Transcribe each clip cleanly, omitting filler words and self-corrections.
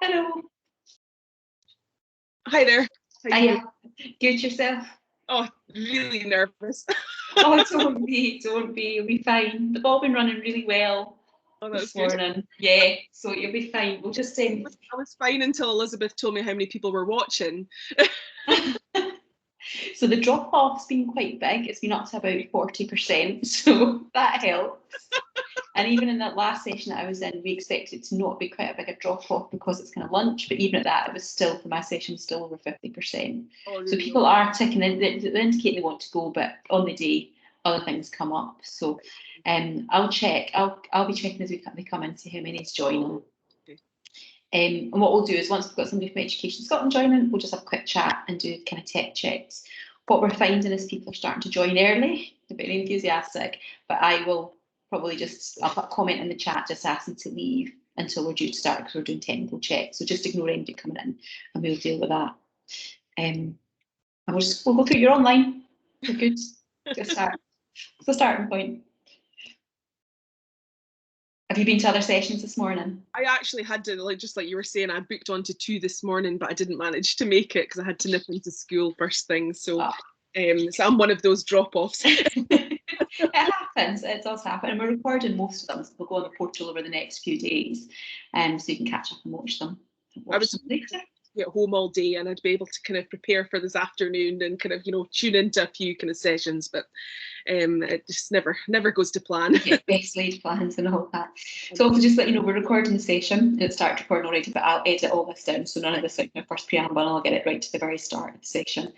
Hello. Hi there. Hiya. Good yourself? Oh, really nervous. Oh, don't be. You'll be fine. They've all been running really well this morning. Good. Yeah, so you'll be fine. We'll just say. I was fine until Elizabeth told me how many people were watching. So the drop-off's been quite big. It's been up to about 40%, so that helps. And even in that last session that I was in, we expected it to not be quite a big a drop-off because it's kind of lunch, but even at that, it was still, for my session, still over 50%. Oh, really? So people are ticking in, they indicate they want to go, but on the day, other things come up. So I'll check. I'll be checking as they come in, see how many is joining. And what we'll do is once we've got somebody from Education Scotland joining, we'll just have a quick chat and do kind of tech checks. What we're finding is people are starting to join early, they're very enthusiastic, but I will probably I'll put a comment in the chat just asking to leave until we're due to start because we're doing technical checks. So just ignore anybody coming in and we'll deal with that. And we'll go through your online. We're good to start. It's the starting point. Have you been to other sessions this morning? I actually had to, just like you were saying, I booked onto 2 this morning, but I didn't manage to make it because I had to nip into school first thing. So, so I'm one of those drop-offs. It happens. It does happen. And we're recording most of them, so we'll go on the portal over the next few days, so you can catch up and watch them. I was at home all day and I'd be able to kind of prepare for this afternoon and kind of, tune into a few kind of sessions, but it just never goes to plan. Yeah, best laid plans and all that. So I'll just let you know we're recording the session and it's started recording already, but I'll edit all this down so none of this like my first preamble, and I'll get it right to the very start of the session.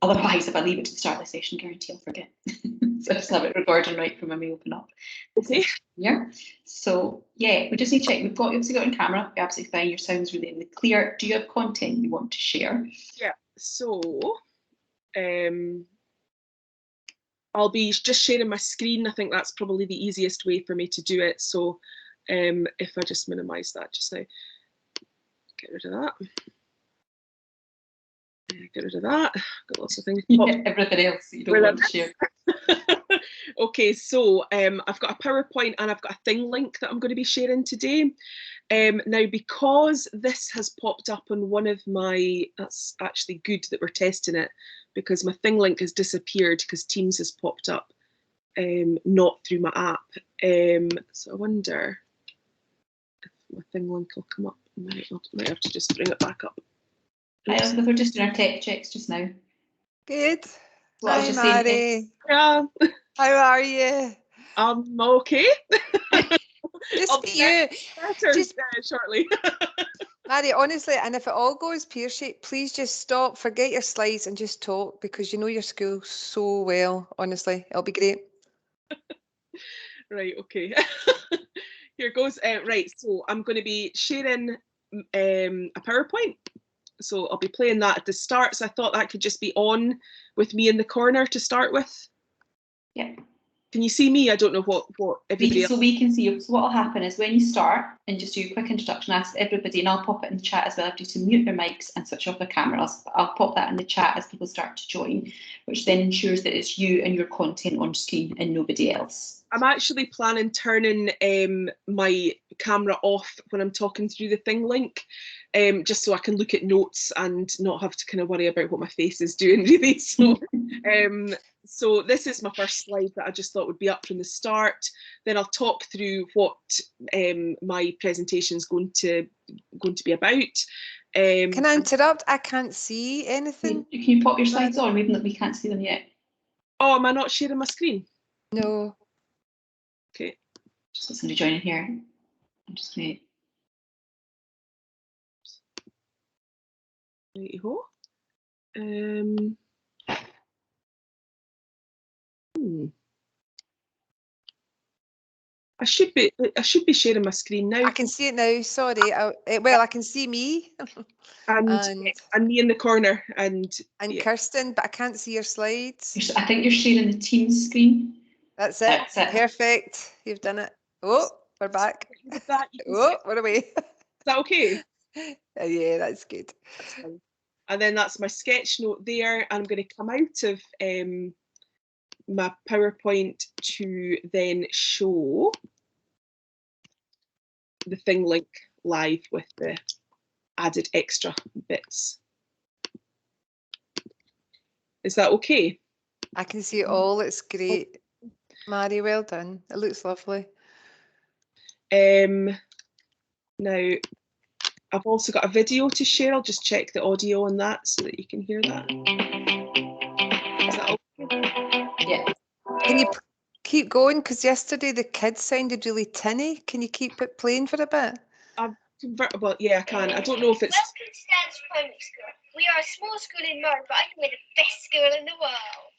Otherwise, if I leave it to the start of the session, guarantee I'll forget. So I just have it recording right from when we open up. Okay. Yeah. So yeah, we just need to check. We've obviously got on camera. You're absolutely fine. Your sound's really, really clear. Do you have content you want to share? Yeah. So I'll be just sharing my screen. I think that's probably the easiest way for me to do it. So if I just minimise that just now, get rid of that. Get rid of that. Got lots of things. Yeah, everything else you don't want to share. Okay, so I've got a PowerPoint and I've got a thing link that I'm going to be sharing today. Now, because this has popped up on one of my, that's actually good that we're testing it, because my thing link has disappeared because Teams has popped up, not through my app. So I wonder if my thing link will come up. I might have to just bring it back up. Hi, Elizabeth, we're just doing our tech checks just now. Good. Well, hi, Mary. Yeah. How are you? I'm okay. Just for you. Just shortly. Mary, honestly, and if it all goes pear-shaped, please just stop, forget your slides and just talk, because you know your school so well. Honestly, it'll be great. Right, okay. Here goes. Right, so I'm going to be sharing a PowerPoint. So I'll be playing that at the start. So I thought that could just be on with me in the corner to start with. Yeah. Can you see me? I don't know what everybody else. So we can see you. So what will happen is when you start and just do a quick introduction, ask everybody, and I'll pop it in the chat as well, to mute their mics and switch off their cameras. I'll pop that in the chat as people start to join, which then ensures that it's you and your content on screen and nobody else. I'm actually planning turning my camera off when I'm talking through the thing link, just so I can look at notes and not have to kind of worry about what my face is doing, really. So, so this is my first slide that I just thought would be up from the start. Then I'll talk through what my presentation is going to be about. Can I interrupt? I can't see anything. Can you pop your slides on, even though we can't see them yet? Oh, am I not sharing my screen? No. Okay. Just let somebody join in here. I'm just going to. There you go. I should be sharing my screen now. I can see it now. Sorry. Well, I can see me. and me in the corner and yeah. Kirsten, but I can't see your slides. I think you're sharing the Teams screen. That's it. Perfect. You've done it. Oh, we're back. Oh, we're away. Is that okay? Yeah, that's good. That's fine. And then that's my sketch note there. I'm going to come out of my PowerPoint to then show the thing link live with the added extra bits. Is that okay? I can see it all. It's great. Mary, well done. It looks lovely. Now, I've also got a video to share. I'll just check the audio on that so that you can hear that. Is that okay? Yeah. Can you keep going? Because yesterday the kids sounded really tinny. Can you keep it playing for a bit? Well, yeah, I can. I don't know if it's... Welcome to Stan's Primary School. We are a small school in Murray, but I think we're the best school in the world.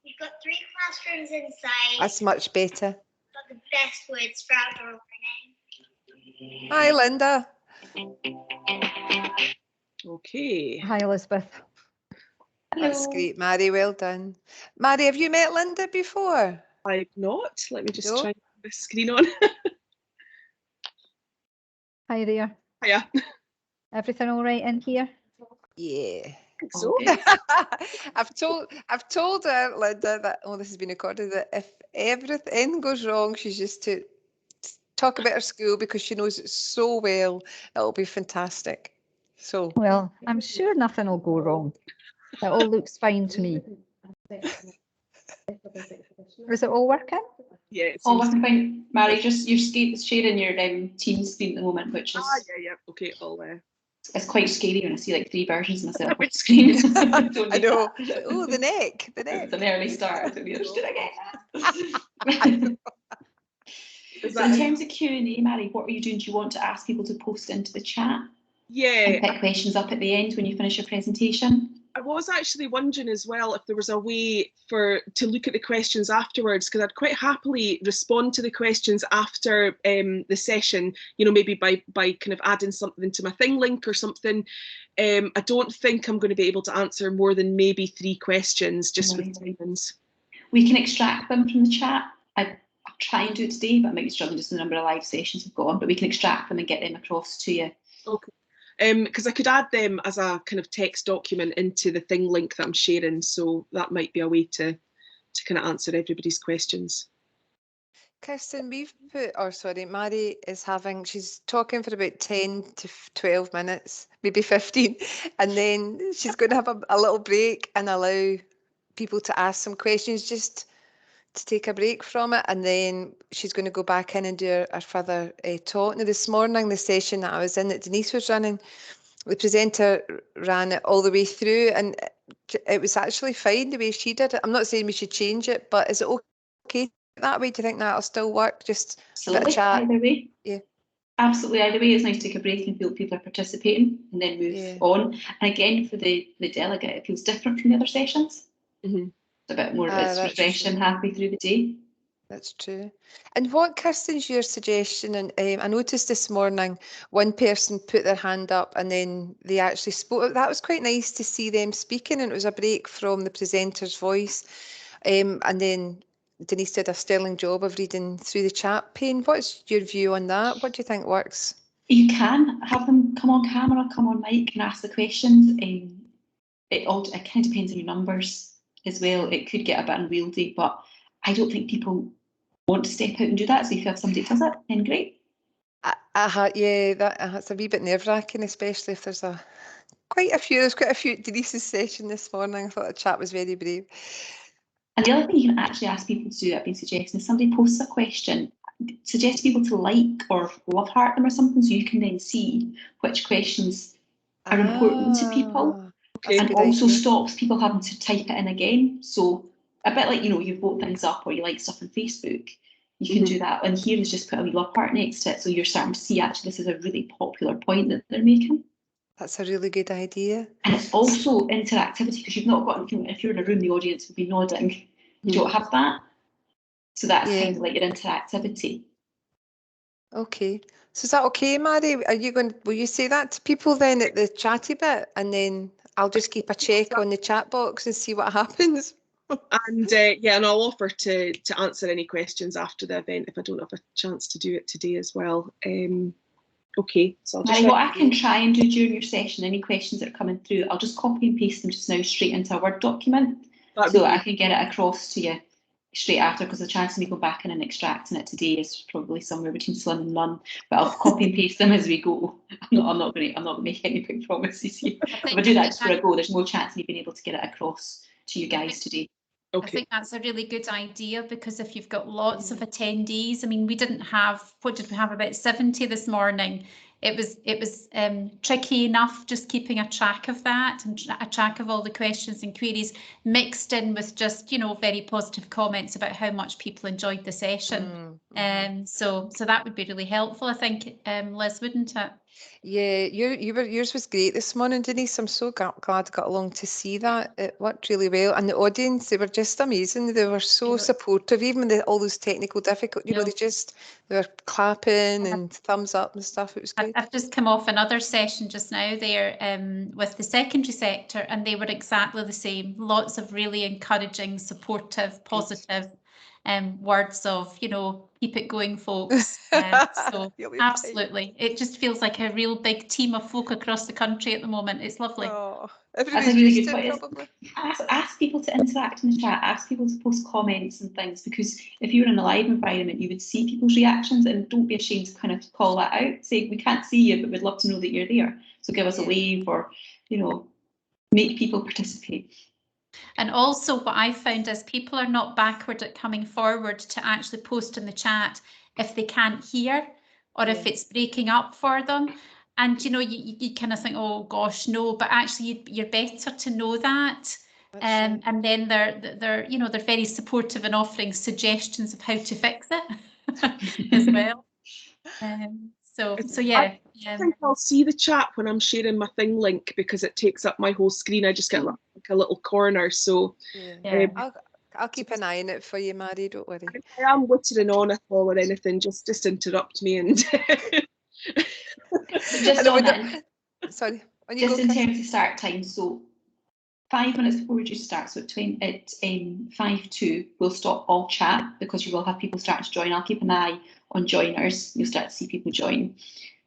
We've got 3 classrooms inside. That's much better. Got the best words for outdoor learning. Hi, Linda. Okay. Hi, Elizabeth. That's great, Mary. Well done. Mary, have you met Linda before? I've not. Let me just No. try and put the screen on. Hi there. Hiya. Everything all right in here? Yeah. So, I've told her, Linda, that this has been recorded, that if everything goes wrong, she's just to talk about her school because she knows it so well. It'll be fantastic. So Well, I'm sure nothing will go wrong. It all looks fine to me. Is it all working? yeah, it Oh, seems... I can find Mary. Just you're sharing your Teams screen at the moment, which is yeah. Okay, I'll... it's quite scary when I see like 3 versions of myself on the screen. Don't I need know. that. Oh, the neck. It's an early start. I don't need to again. Is So in terms of Q&A, Mary, what are you doing? Do you want to ask people to post into the chat Yeah, and pick questions up at the end when you finish your presentation? I was actually wondering as well if there was a way to look at the questions afterwards, because I'd quite happily respond to the questions after the session, you know, maybe by kind of adding something to my thing link or something. I don't think I'm going to be able to answer more than maybe 3 questions just with timings. We can extract them from the chat. I'll try and do it today, but I might be struggling just with the number of live sessions we've got on, but we can extract them and get them across to you. Okay. Because I could add them as a kind of text document into the thing link that I'm sharing, so that might be a way to kind of answer everybody's questions. Kirsten, Mary is she's talking for about 10 to 12 minutes, maybe 15, and then she's going to have a little break and allow people to ask some questions just to take a break from it, and then she's going to go back in and do her further talk. Now, this morning, the session that I was in that Denise was running, the presenter ran it all the way through, and it was actually fine the way she did it. I'm not saying we should change it, but is it okay that way? Do you think that'll still work? Just a bit of chat? Either way. Yeah. Absolutely, either way. It's nice to take a break and feel people are participating and then move on. And again, for the delegate, it feels different from the other sessions. Mm-hmm. It's a bit more, it's refreshing halfway through the day. That's true. And what, Kirsten's your suggestion? And I noticed this morning one person put their hand up and then they actually spoke. That was quite nice to see them speaking, and it was a break from the presenter's voice. And then Denise did a sterling job of reading through the chat pane. What's your view on that? What do you think works? You can have them come on camera, come on mic and ask the questions. It kind of depends on your numbers as well. It could get a bit unwieldy, but I don't think people want to step out and do that. So if you have somebody that does it, then great. Yeah, that's a wee bit nerve-wracking, especially if there's quite a few Denise's session this morning. I thought the chat was very brave. And the other thing you can actually ask people to do, I've been suggesting, if somebody posts a question, suggest people to like or love heart them or something, so you can then see which questions are important to people. And also stops people having to type it in again. So a bit like, you know, you vote things up or you like stuff on Facebook, you can do that. And here is just put a wee love heart next to it. So you're starting to see actually this is a really popular point that they're making. That's a really good idea. And it's also interactivity, because you've not got, if you're in a room, the audience would be nodding. You don't have that. So that's kind of like your interactivity. Okay. So is that okay, Mary? Will you say that to people then at the chatty bit, and then I'll just keep a check on the chat box and see what happens? And and I'll offer to answer any questions after the event if I don't have a chance to do it today as well. Okay, so I'll just what I can try and do during your session, any questions that are coming through, I'll just copy and paste them just now straight into a Word document. So I can get it across to you straight after, because the chance of me going back in and extracting it today is probably somewhere between slim and none. But I'll copy and paste them as we go. I'm not going to make any big promises here. If I do that just for a go, there's no chance of me being able to get it across to you guys today. Okay. I think that's a really good idea, because if you've got lots of attendees, I mean, we didn't have, what did we have, about 70 this morning. It was tricky enough just keeping a track of that and a track of all the questions and queries, mixed in with just, you know, very positive comments about how much people enjoyed the session. So that would be really helpful, I think, Liz, wouldn't it? Yeah, yours was great this morning, Denise. I'm so glad I got along to see that. It worked really well, and the audience, they were just amazing. They were so supportive, even with all those technical difficulties. You know, they were clapping and thumbs up and stuff. It was good. I've just come off another session just now there with the secondary sector, and they were exactly the same. Lots of really encouraging, supportive, positive words of, you know, keep it going, folks. So absolutely, it just feels like a real big team of folk across the country at the moment. It's lovely. Oh, That's everybody's a really used good to it, point. probably. Ask people to interact in the chat, ask people to post comments and things, because if you're in a live environment, you would see people's reactions, and don't be ashamed to kind of call that out. Say, we can't see you, but we'd love to know that you're there. So give us a wave, or, you know, make people participate. And also what I found is people are not backward at coming forward to actually post in the chat if they can't hear, or if it's breaking up for them. And, you know, you kind of think, oh gosh, no, but actually you're better to know that. And then they're you know, they're very supportive and offering suggestions of how to fix it as well. So yeah. I think I'll see the chat when I'm sharing my thing link, because it takes up my whole screen. I just get like a little corner. So I'll keep an eye on it for you, Mary. Don't worry. If I am wittering on at all or anything, just interrupt me and. Just on that. Sorry. Just in terms of start time, so 5 minutes before we do start, so at 5:02, we'll stop all chat, because you will have people start to join. I'll keep an eye on joiners. You'll start to see people join.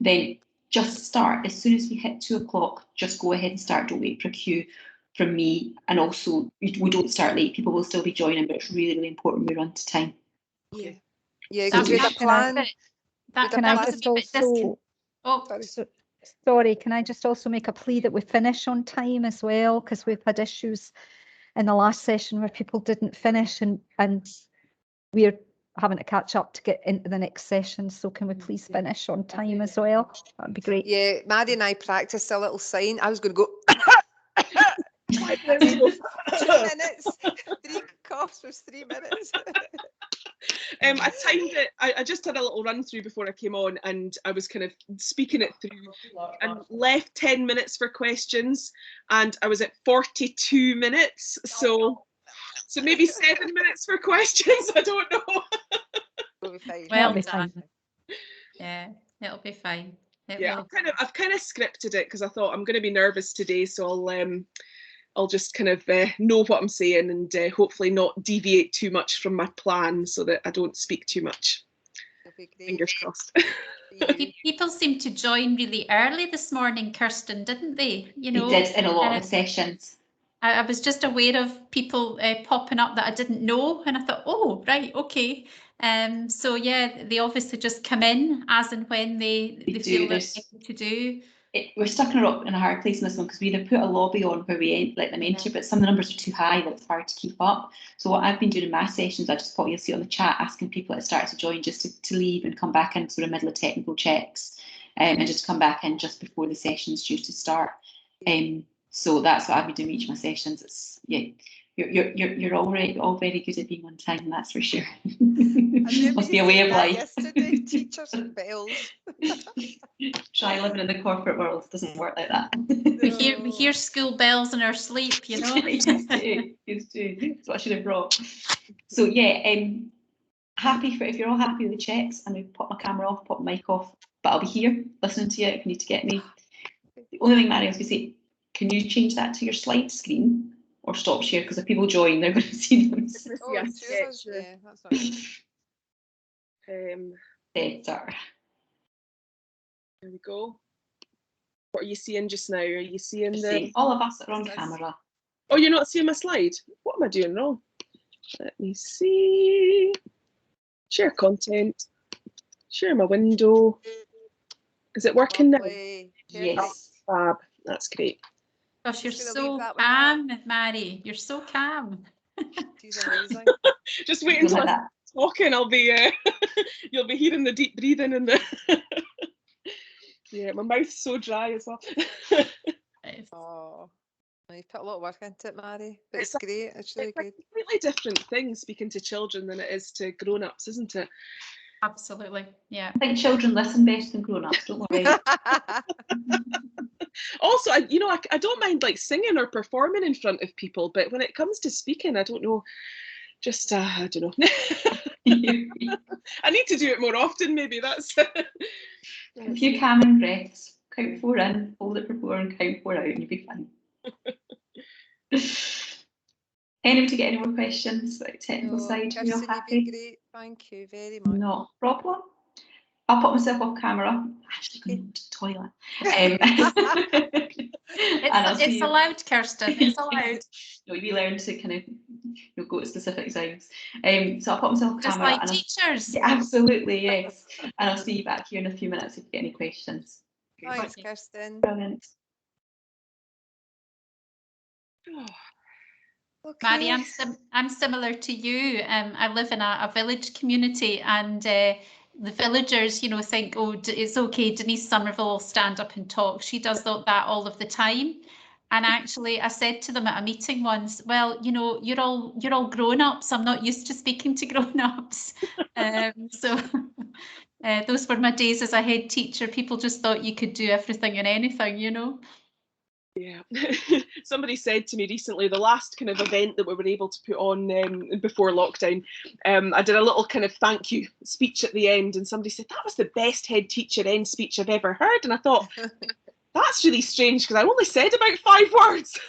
Then just start as soon as we hit 2 o'clock. Just go ahead and start. Don't wait for a cue from me. And also, we don't start late. People will still be joining, but it's really, really important we run to time. Yeah, because we had a plan. Can I just also? Sorry, can I just also make a plea that we finish on time as well, because we've had issues in the last session where people didn't finish, and we're having to catch up to get into the next session. So can we please finish on time as well? That'd be great. Yeah, Maddie and I practiced a little sign. I was going to go 2 minutes. 3 coughs was 3 minutes. I timed it. I just had a little run through before I came on, and I was kind of speaking it through, and left 10 minutes for questions, and I was at 42 minutes. So maybe 7 minutes for questions. I don't know. We'll be fine. Well done. Yeah, it'll be fine. I've kind of scripted it, because I thought I'm going to be nervous today, so I'll just kind of know what I'm saying, and hopefully not deviate too much from my plan, so that I don't speak too much. Fingers crossed. People seem to join really early this morning, Kirsten, didn't they? You know, they did in a lot of the sessions. I was just aware of people popping up that I didn't know, and I thought, oh, right, okay. So yeah, they obviously just come in as and when they feel they're able to do. We're stuck in a hard place in this one, because we either put a lobby on where we let them enter, but some of the numbers are too high that it's hard to keep up. So what I've been doing in my sessions, I just thought you'll see on the chat, asking people at the start to join, just to leave and come back in sort of middle of technical checks, and just come back in just before the session's due to start. So that's what I've been doing each of my sessions. It's you're all very good at being on time, that's for sure. Must be a way of life. Yesterday, teachers and bells. Try living in the corporate world. It doesn't work like that. We hear school bells in our sleep, you know. Used to. That's what I should have brought. So yeah, if you're all happy with the checks, I'm going to pop my camera off, pop my mic off, but I'll be here listening to you if you need to get me. The only thing, Mary, I was going to say, can you change that to your slide screen or stop share? Because if people join, they're going to see them. Yeah, that's not Better. There we go. What are you seeing just now? Are you seeing all of us are on camera. Oh, you're not seeing my slide? What am I doing wrong? Let me see. Share content. Share my window. Is it working now? Lovely. Yes. Fab. That's great. Gosh, you're Just gonna leave so that with that. calm, Mary. You're so calm. She's amazing. Just wait Something until like I'm that. talking. I'll be. You'll be hearing the deep breathing and the. Yeah, my mouth's so dry as well. Oh, you put a lot of work into it, Mary, but it's great. It's really It's a good. completely different thing speaking to children than it is to grown-ups, isn't it? Absolutely. Yeah. I think children listen better than grown-ups, don't worry. Also, I don't mind like singing or performing in front of people, but when it comes to speaking, I don't know. Just I don't know. I need to do it more often. Maybe that's. A few calming breaths. Count 4 in, hold it for 4, and count 4 out, and you'll be fine. Anybody get any more questions about the technical No, side? You're all Kirsten, you've happy? been great. Thank you very much. No problem. I'll put myself off camera. I'm actually going to the toilet. And I'll see It's you. allowed, Kirsten. It's allowed. No, we learn to kind of go at specific times. So I'll put myself off Just camera. like And teachers. yeah, absolutely, yes. And I'll see you back here in a few minutes if you get any questions. Thanks, Kirsten. Brilliant. Maddie, Okay. I'm similar to you. I live in a village community, and the villagers, think, oh, it's okay, Denise Somerville will stand up and talk. She does that all of the time. And actually, I said to them at a meeting once, well, you're all grown-ups. I'm not used to speaking to grown-ups. So those were my days as a head teacher. People just thought you could do everything and anything, Yeah. Somebody said to me recently, the last kind of event that we were able to put on before lockdown, I did a little kind of thank you speech at the end, and somebody said, that was the best head teacher end speech I've ever heard. And I thought, that's really strange because I only said about 5 words.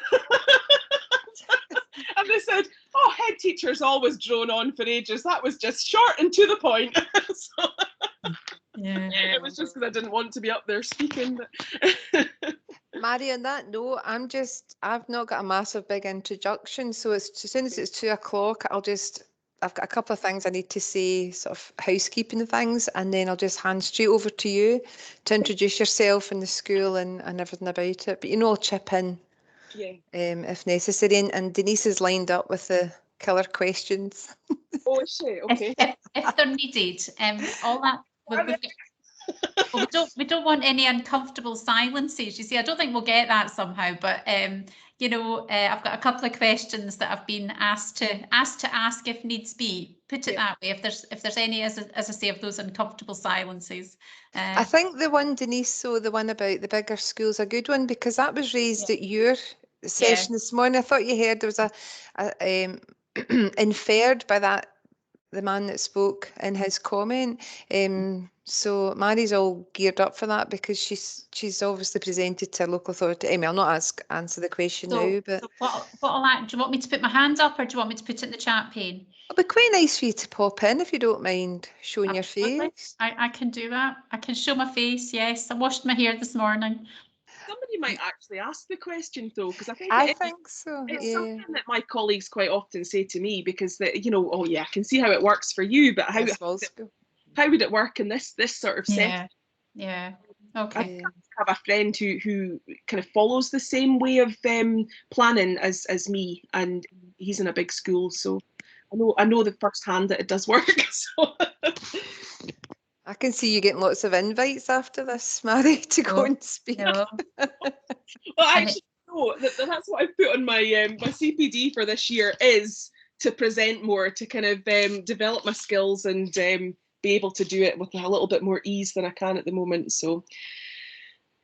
And they said, oh, head teachers always drone on for ages. That was just short and to the point. So, Yeah. it was just because I didn't want to be up there speaking. Mary, on that note, I've not got a massive big introduction, so as soon as it's 2 o'clock, I've got a couple of things I need to say, sort of housekeeping things, and then I'll just hand straight over to you to introduce yourself and the school and everything about it. But I'll chip in if necessary, and Denise is lined up with the killer questions. Oh, is she? Okay. If they're needed, all that we don't want any uncomfortable silences. You see, I don't think we'll get that somehow, but I've got a couple of questions that I've been asked to ask if needs be. Put it that way. If there's any, as I say, of those uncomfortable silences. I think the one, Denise, so the one about the bigger schools, a good one, because that was raised at your session this morning. I thought you heard there was a inferred by the man that spoke in his comment. So Mary's all geared up for that because she's obviously presented to a local authority. I mean, I'll not answer the question now, but so do you want me to put my hand up or do you want me to put it in the chat pane? it'll be quite nice for you to pop in if you don't mind showing Absolutely. your face. I can do that. I can show my face. Yes, I washed my hair this morning. Somebody might actually ask the question though, because I think think so. it's something that my colleagues quite often say to me because oh yeah, I can see how it works for you, but how would it work in this sort of setting? Yeah. Okay. I have a friend who kind of follows the same way of planning as me, and he's in a big school, so I know the first hand that it does work. So. I can see you getting lots of invites after this, Mary, to go and speak. No. Well, actually, no. That's what I've put on my my CPD for this year is to present more, to kind of develop my skills and be able to do it with a little bit more ease than I can at the moment. So.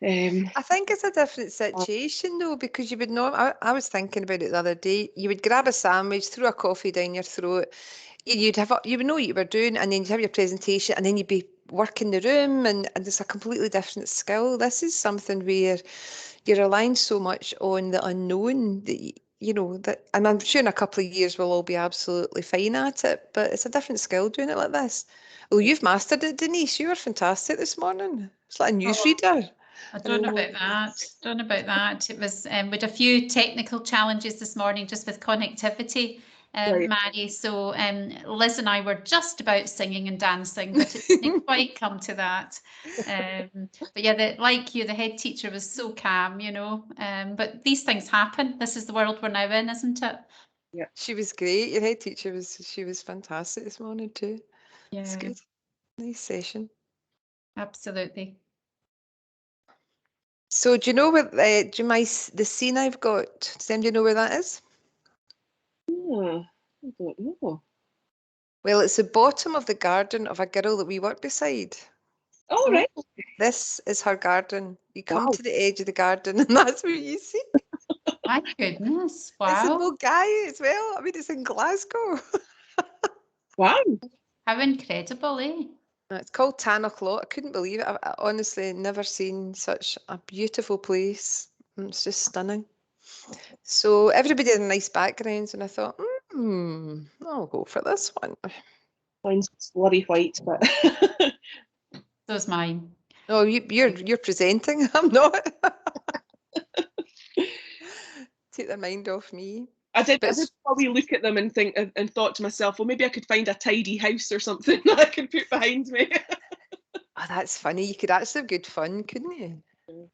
I think it's a different situation though, because you would know. I was thinking about it the other day. You would grab a sandwich, throw a coffee down your throat. You would know what you were doing, and then you'd have your presentation, and then you'd be working the room, and it's a completely different skill. This is something where you're relying so much on the unknown that that, and I'm sure in a couple of years we'll all be absolutely fine at it. But it's a different skill doing it like this. Oh, you've mastered it, Denise. You were fantastic this morning. It's like a newsreader. I don't know about that. Don't know about that. It was we had a few technical challenges this morning just with connectivity, Right. Mary. So Liz and I were just about singing and dancing, but it didn't quite come to that. But yeah, like you, the head teacher was so calm, you know. But these things happen. This is the world we're now in, isn't it? Yeah. She was great. Your head teacher was fantastic this morning too. Yeah, It's good. Nice session. absolutely. So do you know what do you the scene I've got? Does anybody know where that is? I don't know. Well, it's the bottom of the garden of a girl that we work beside. Oh, right. This is her garden. You come Wow. to the edge of the garden and that's what you see. My goodness. It's in Wow. Mulgai as well. I mean, it's in Glasgow. Wow. How incredible, eh? It's called Tannoch Lot. I couldn't believe it. I honestly never seen such a beautiful place. It's just stunning. So everybody had nice backgrounds, and I thought, I'll go for this one. Mine's bloody white, but So's mine. Oh, you're presenting. I'm not. Take their mind off me. I did But probably look at them and think and thought to myself, well, maybe I could find a tidy house or something that I could put behind me. oh, that's funny. You could actually have good fun, couldn't you?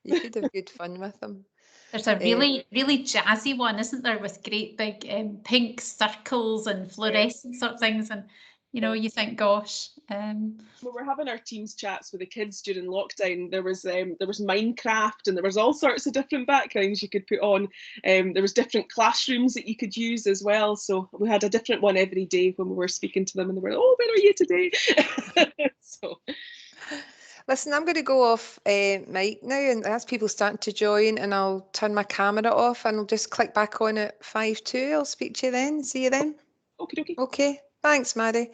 You could have good fun with them. There's a really, really jazzy one, isn't there, with great big pink circles and fluorescent sort of things, and you know, you think, gosh. When we're having our Teams chats with the kids during lockdown, there was Minecraft and there was all sorts of different backgrounds you could put on. There was different classrooms that you could use as well. So we had a different one every day when we were speaking to them, and they were, oh, where are you today? So. Listen, I'm going to go off mic now, and as people starting to join, and I'll turn my camera off, and I'll just click back on at 5:02. I'll speak to you then. See you then. Okay. Okay. Thanks, Maddie.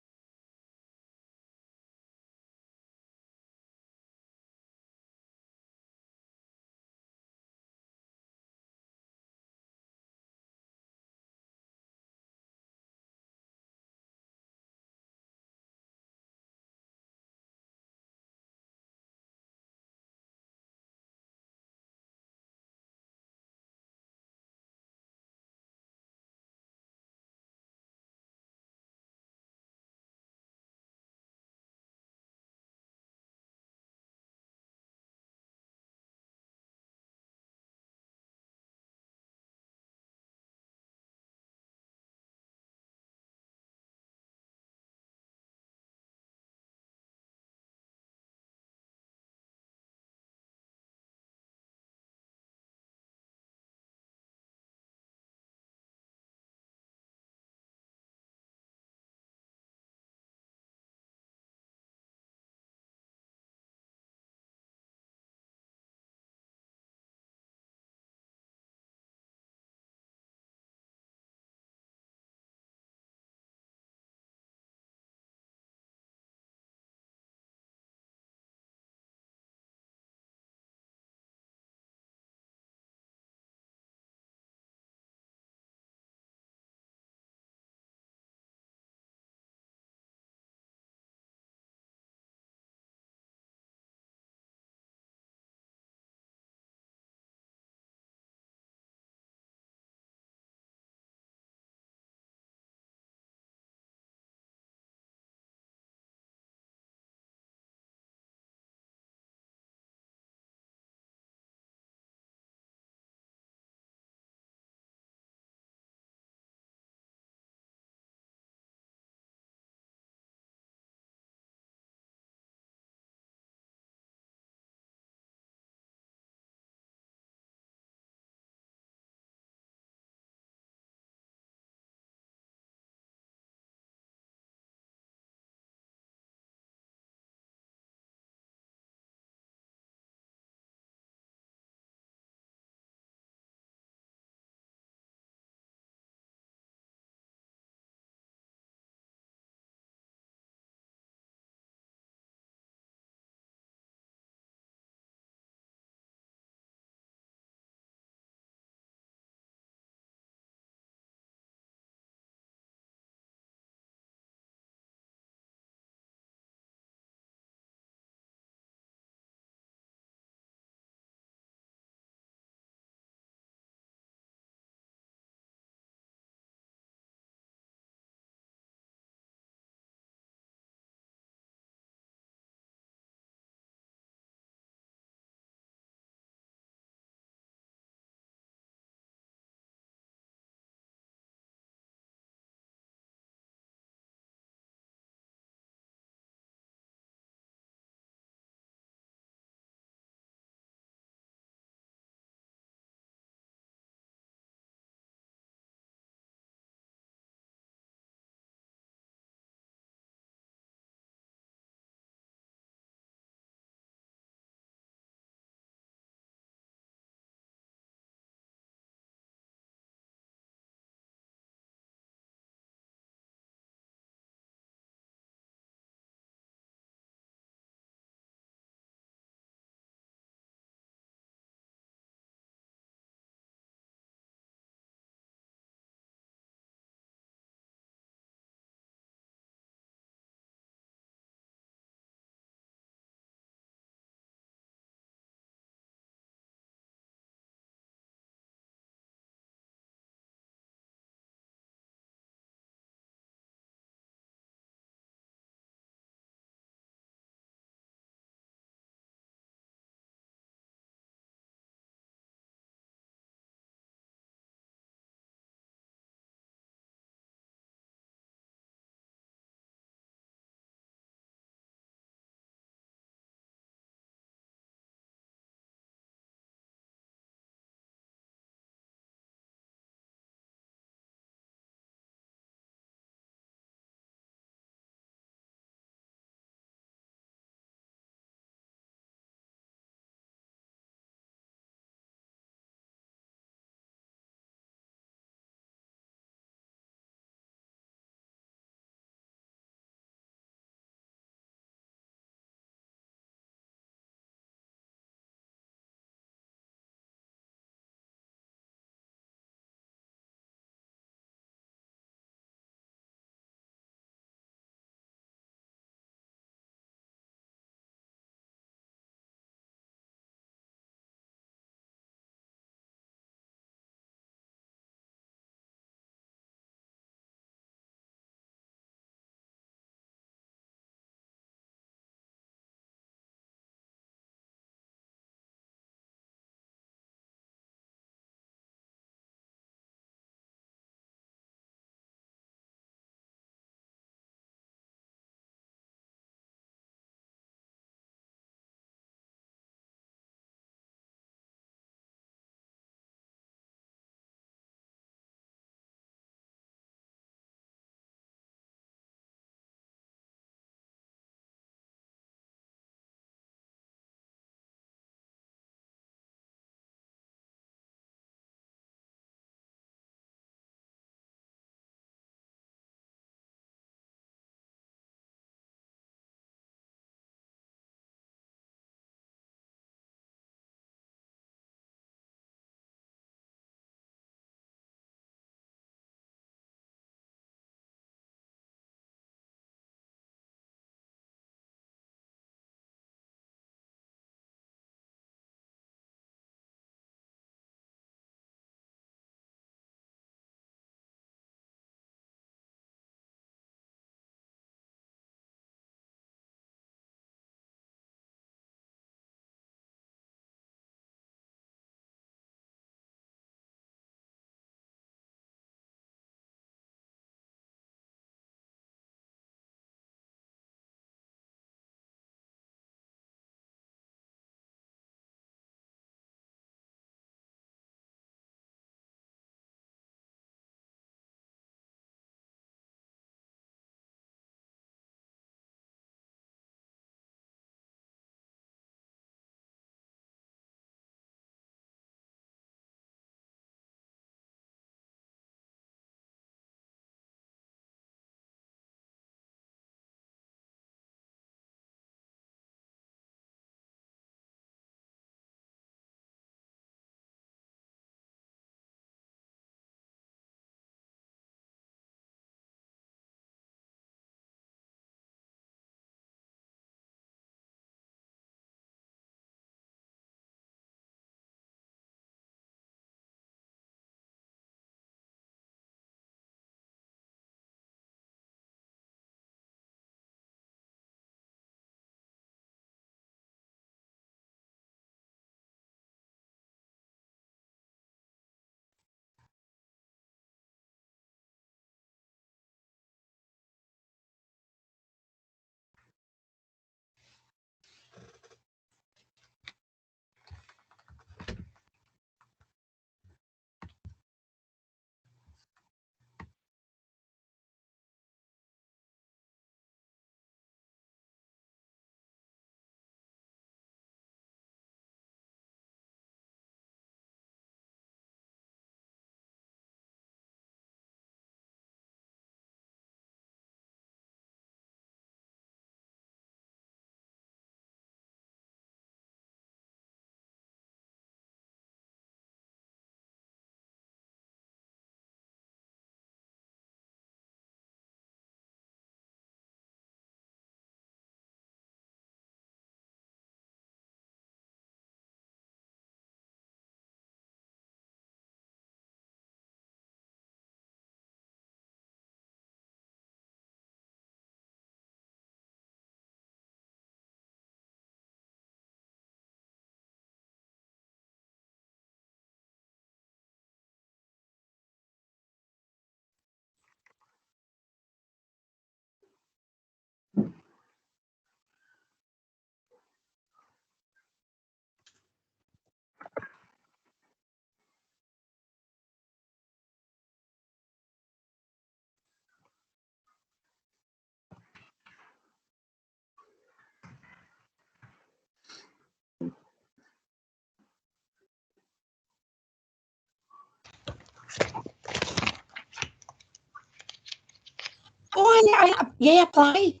yeah, apply.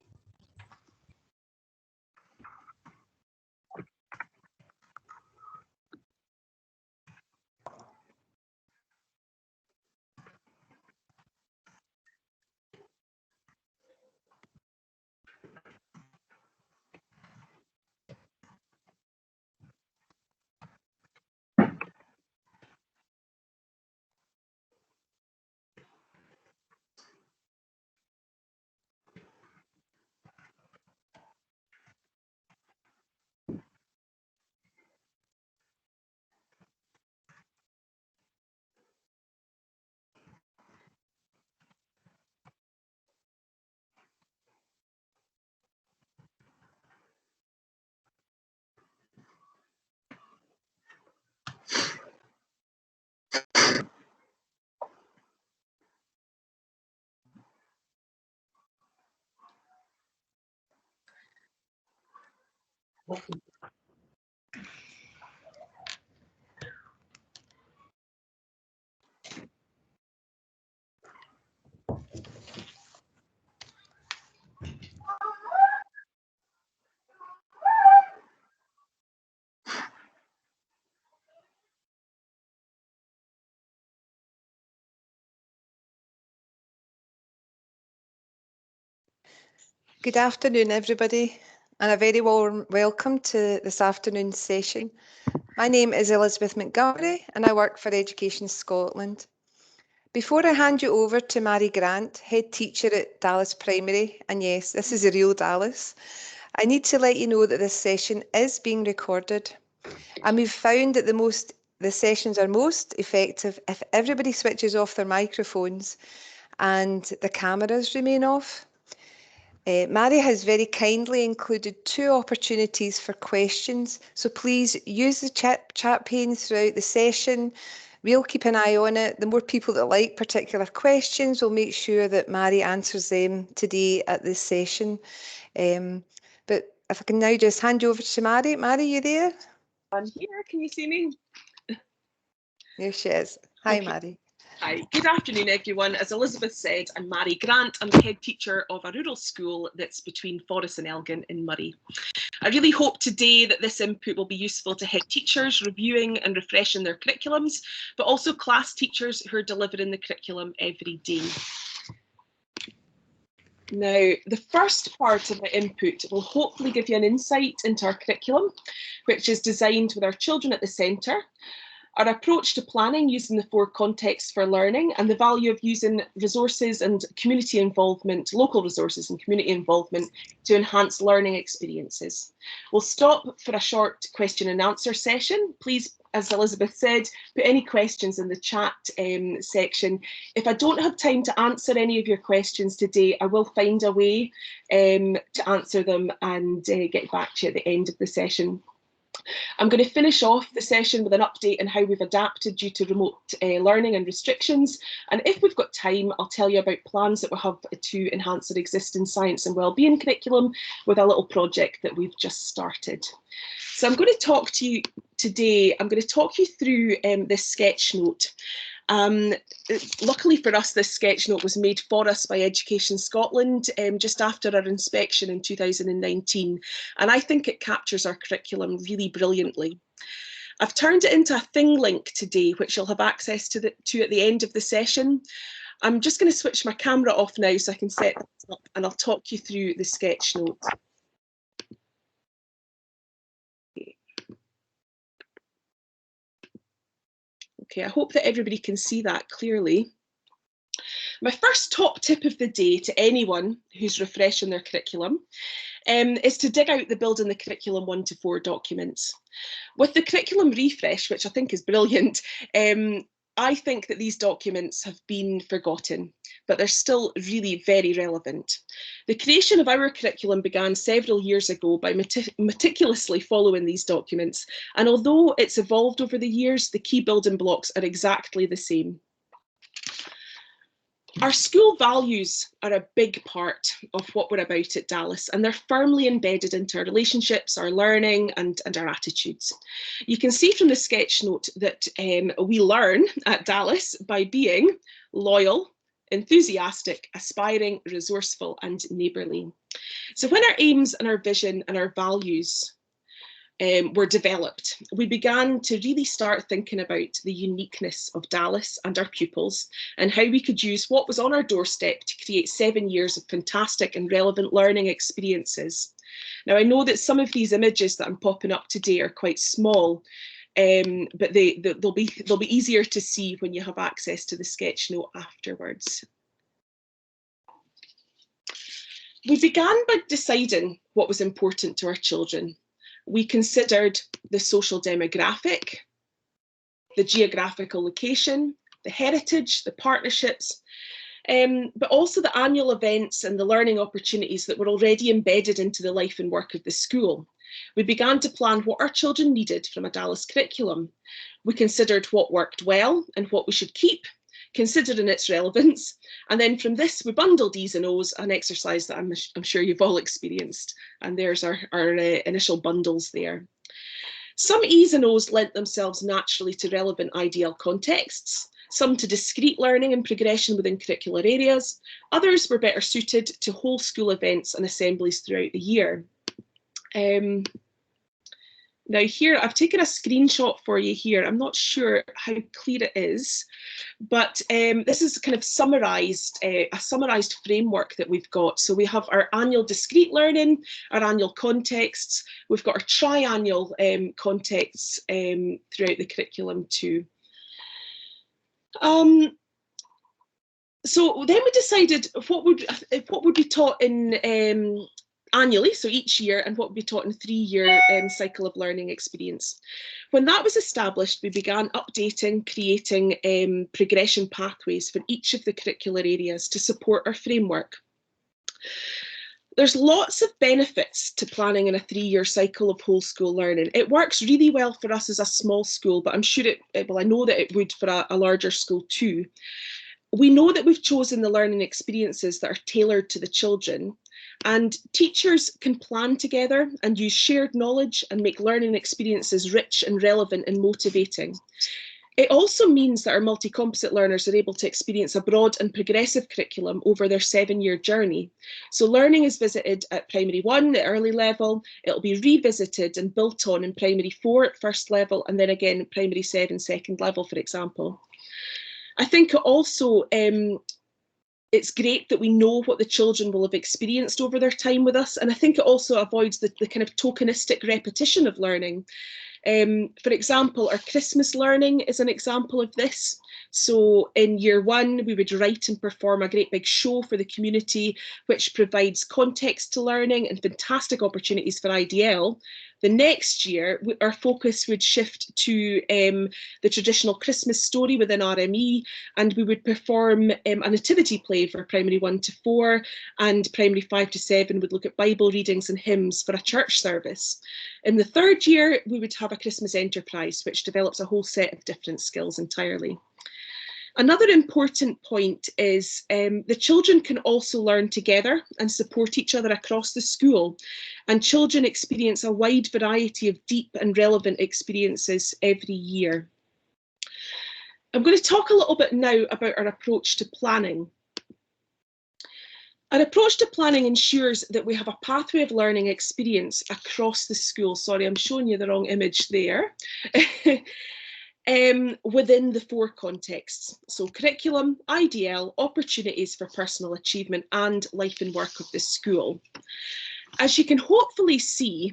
Good afternoon, everybody, and a very warm welcome to this afternoon's session. My name is Elizabeth Montgomery, and I work for Education Scotland. Before I hand you over to Mary Grant, Head Teacher at Dallas Primary, and yes, this is a real Dallas, I need to let you know that this session is being recorded, and we've found that the sessions are most effective if everybody switches off their microphones and the cameras remain off. Mary has very kindly included 2 opportunities for questions, so please use the chat pane throughout the session. We'll keep an eye on it. The more people that like particular questions, we'll make sure that Mary answers them today at this session. But if I can now just hand you over to Mary. Mary, you there? I'm here. Can you see me? There she is. Hi, Okay. Mary. Hi, good afternoon everyone. As Elizabeth said, I'm Mary Grant. I'm the head teacher of a rural school that's between Forres and Elgin in Murray. I really hope today that this input will be useful to head teachers reviewing and refreshing their curriculums, but also class teachers who are delivering the curriculum every day. Now, the first part of my input will hopefully give you an insight into our curriculum, which is designed with our children at the centre, our approach to planning using the 4 contexts for learning, and the value of using resources and community involvement, local resources and community involvement to enhance learning experiences. We'll stop for a short question and answer session. Please, as Elizabeth said, put any questions in the chat section. If I don't have time to answer any of your questions today, I will find a way to answer them and get back to you at the end of the session. I'm going to finish off the session with an update on how we've adapted due to remote learning and restrictions. And if we've got time, I'll tell you about plans that we have to enhance our existing science and wellbeing curriculum with a little project that we've just started. So I'm going to talk to you today, I'm going to talk you through this sketch note. Luckily for us, this sketch note was made for us by Education Scotland just after our inspection in 2019, and I think it captures our curriculum really brilliantly. I've turned it into a thing link today, which you'll have access to at the end of the session. I'm just going to switch my camera off now so I can set this up, and I'll talk you through the sketch note. Okay, I hope that everybody can see that clearly. My first top tip of the day to anyone who's refreshing their curriculum is to dig out the Building the Curriculum 1 to 4 documents. With the curriculum refresh, which I think is brilliant, I think that these documents have been forgotten, but they're still really very relevant. The creation of our curriculum began several years ago by meticulously following these documents, and although it's evolved over the years, the key building blocks are exactly the same. Our school values are a big part of what we're about at Dallas, and they're firmly embedded into our relationships, our learning, and our attitudes. You can see from the sketch note that we learn at Dallas by being loyal, enthusiastic, aspiring, resourceful, and neighbourly. So when our aims and our vision and our values were developed, we began to really start thinking about the uniqueness of Dallas and our pupils and how we could use what was on our doorstep to create 7 years of fantastic and relevant learning experiences. Now, I know that some of these images that I'm popping up today are quite small, but they'll be easier to see when you have access to the sketch note afterwards. We began by deciding what was important to our children. We considered the social demographic, the geographical location, the heritage, the partnerships, but also the annual events and the learning opportunities that were already embedded into the life and work of the school. We began to plan what our children needed from a Dallas curriculum. We considered what worked well and what we should keep, considering its relevance. And then from this, we bundled E's and O's, an exercise that I'm sure you've all experienced. And there's our initial bundles there. Some E's and O's lent themselves naturally to relevant IDL contexts, some to discrete learning and progression within curricular areas. Others were better suited to whole school events and assemblies throughout the year. Now here, I've taken a screenshot for you here. I'm not sure how clear it is, but this is kind of summarised, a summarised framework that we've got. So we have our annual discrete learning, our annual contexts. We've got our triannual contexts throughout the curriculum too. So then we decided what would be taught in annually, so each year, and what would be taught in a 3-year cycle of learning experience. When that was established, we began updating, creating progression pathways for each of the curricular areas to support our framework. There's lots of benefits to planning in a 3-year cycle of whole school learning. It works really well for us as a small school, but I'm sure I know that it would for a larger school too. We know that we've chosen the learning experiences that are tailored to the children, and teachers can plan together and use shared knowledge and make learning experiences rich and relevant and motivating. It also means that our multi-composite learners are able to experience a broad and progressive curriculum over their 7-year journey. So learning is visited at primary 1 at early level, it'll be revisited and built on in primary 4 at first level, and then again primary 7 second level, for example. I think also it's great that we know what the children will have experienced over their time with us, and I think it also avoids the kind of tokenistic repetition of learning. For example, our Christmas learning is an example of this. So in year 1, we would write and perform a great big show for the community, which provides context to learning and fantastic opportunities for IDL. The next year, our focus would shift to the traditional Christmas story within RME, and we would perform a nativity play for primary 1 to 4, and primary 5 to 7 would look at Bible readings and hymns for a church service. In the 3rd year, we would have a Christmas enterprise, which develops a whole set of different skills entirely. Another important point is the children can also learn together and support each other across the school, and children experience a wide variety of deep and relevant experiences every year. I'm going to talk a little bit now about our approach to planning. Our approach to planning ensures that we have a pathway of learning experience across the school. Sorry, I'm showing you the wrong image there. Within the 4 contexts. So curriculum, IDL, opportunities for personal achievement, and life and work of the school. As you can hopefully see,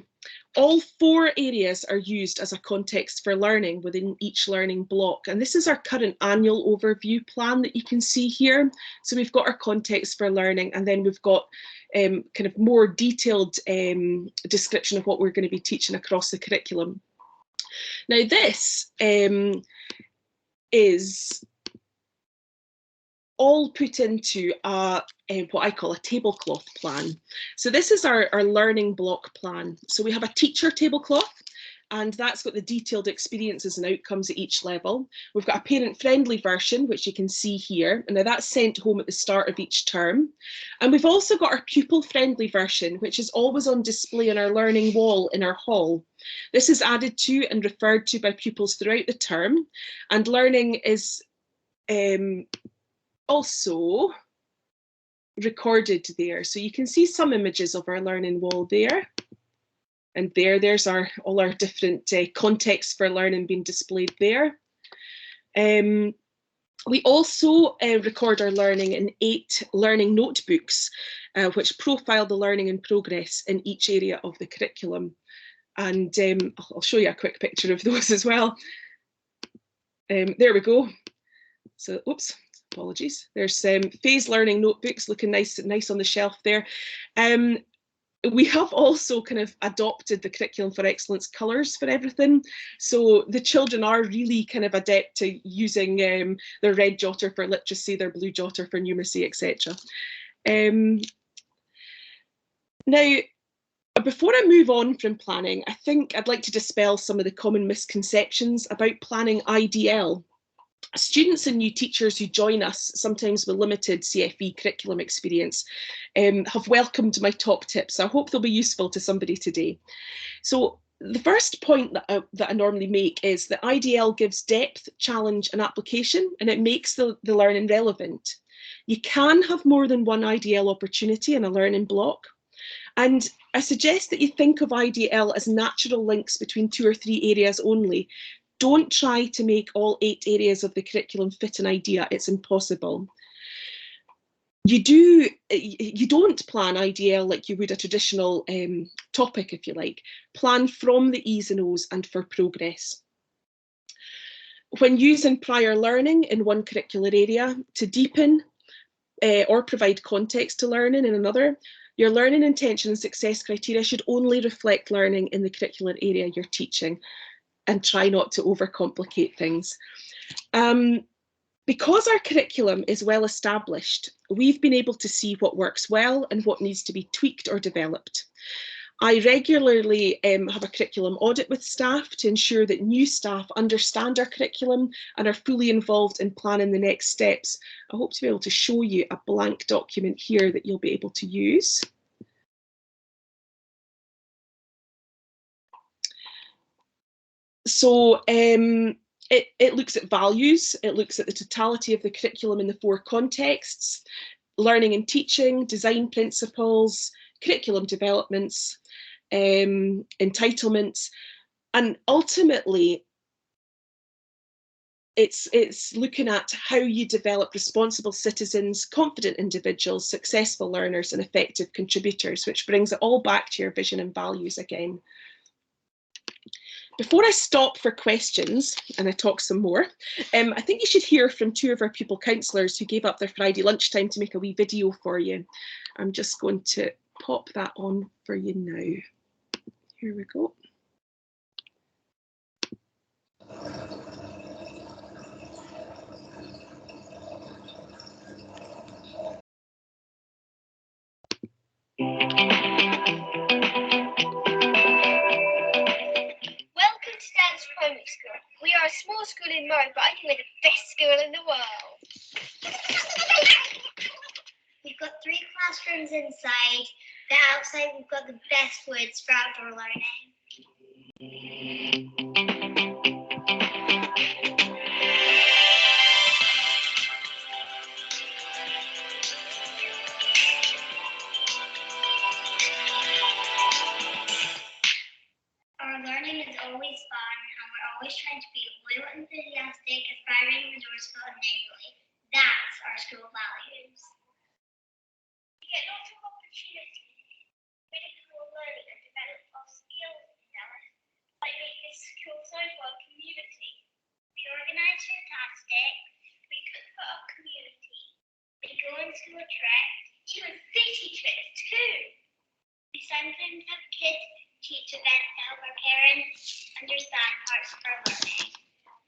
all 4 areas are used as a context for learning within each learning block. And this is our current annual overview plan that you can see here. So we've got our context for learning, and then we've got kind of more detailed description of what we're going to be teaching across the curriculum. Now this is all put into what I call a tablecloth plan. So this is our learning block plan. So we have a teacher tablecloth, and that's got the detailed experiences and outcomes at each level. We've got a parent-friendly version, which you can see here, and now that's sent home at the start of each term. And we've also got our pupil-friendly version, which is always on display on our learning wall in our hall. This is added to and referred to by pupils throughout the term, and learning is also recorded there. So you can see some images of our learning wall there. And there's all our different contexts for learning being displayed there. We also record our learning in 8 learning notebooks, which profile the learning and progress in each area of the curriculum. And I'll show you a quick picture of those as well. There we go. So, oops, apologies. There's phase learning notebooks looking nice on the shelf there. We have also kind of adopted the Curriculum for Excellence colours for everything. So the children are really kind of adept to using their red jotter for literacy, their blue jotter for numeracy, etc. Now, before I move on from planning, I think I'd like to dispel some of the common misconceptions about planning IDL. Students and new teachers who join us, sometimes with limited CFE curriculum experience, have welcomed my top tips. I hope they'll be useful to somebody today. So the first point that I normally make is that IDL gives depth, challenge and application, and it makes the learning relevant. You can have more than one IDL opportunity in a learning block. And I suggest that you think of IDL as natural links between 2 or 3 areas only. Don't try to make all 8 areas of the curriculum fit an idea. It's impossible. You don't plan IDL like you would a traditional topic, if you like. Plan from the E's and O's and for progress. When using prior learning in one curricular area to deepen or provide context to learning in another, your learning intention and success criteria should only reflect learning in the curricular area you're teaching, and try not to overcomplicate things. Because our curriculum is well established, we've been able to see what works well and what needs to be tweaked or developed. I regularly have a curriculum audit with staff to ensure that new staff understand our curriculum and are fully involved in planning the next steps. I hope to be able to show you a blank document here that you'll be able to use. So it looks at values, it looks at the totality of the curriculum in the 4 contexts: learning and teaching, design principles, curriculum developments, entitlements, and ultimately it's looking at how you develop responsible citizens, confident individuals, successful learners, and effective contributors, which brings it all back to your vision and values again. Before I stop for questions and I talk some more, I think you should hear from 2 of our pupil counsellors who gave up their Friday lunchtime to make a wee video for you. I'm just going to pop that on for you now. Here we go. Welcome to Dan's Primary School. We are a small school in Murray, but I think we're the best school in the world. We've got 3 classrooms inside, but outside we've got the best woods for outdoor learning. Our learning is always fun, and we're always trying to be loyal, enthusiastic, aspiring, resourceful, and neighbourly. That's our school values. We get lots of opportunities, critical learning, and develop our skills in Dallas, like make this school sound for our community. We organise fantastic, we cook for our community, we go on school trips, even city trips too. We sometimes have kids teach events to help our parents understand parts of our learning.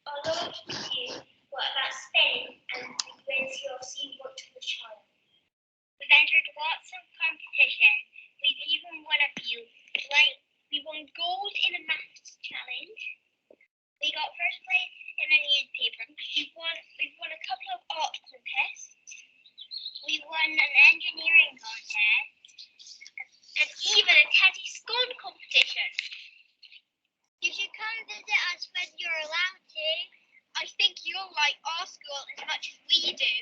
Although you what about spinning and when you'll see what to show. We've entered lots of competition. We've even won a few. Like we won gold in a maths challenge. We got first place in a newspaper. We've won a couple of art contests. We won an engineering contest. And even a teddy scone competition. You should come visit us when you're allowed to. I think you'll like our school as much as we do.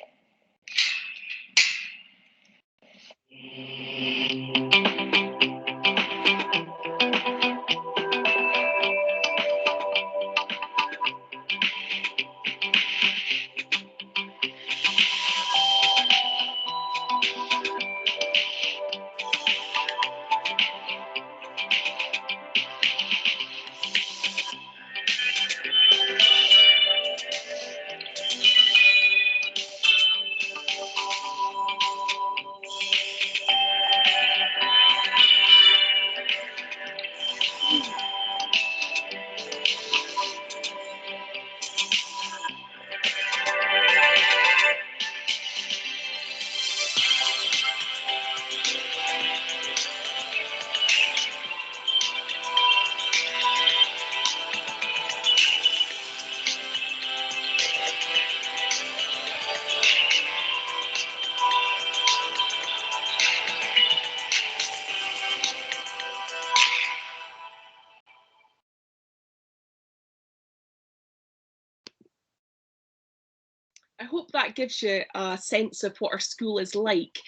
hope that gives you a sense of what our school is like.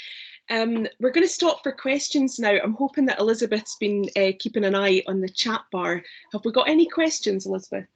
We're going to stop for questions now. I'm hoping that Elizabeth's been keeping an eye on the chat bar. Have we got any questions, Elizabeth?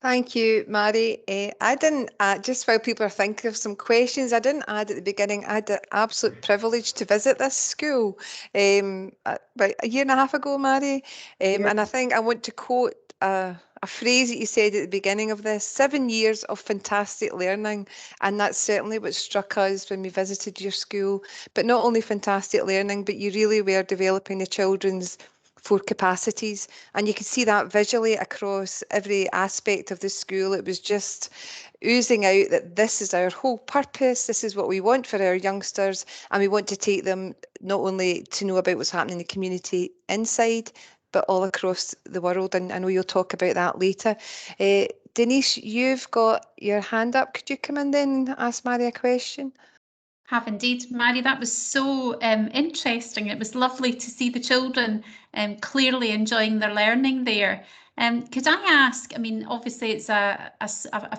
Thank you, Mary. I didn't, just while people are thinking of some questions, I didn't add at the beginning, I had the absolute privilege to visit this school about a year and a half ago, Mary. And I think I want to quote a phrase that you said at the beginning of this: 7 years of fantastic learning. And that's certainly what struck us when we visited your school. But not only fantastic learning, but you really were developing the children's 4 capacities, and you could see that visually across every aspect of the school. It was just oozing out that this is our whole purpose, this is what we want for our youngsters, and we want to take them not only to know about what's happening in the community inside, but all across the world, and I know you'll talk about that later. Denise, you've got your hand up. Could you come in then and ask Mary a question? Have indeed, Mary. That was so interesting. It was lovely to see the children clearly enjoying their learning there. Could I ask, I mean, obviously it's a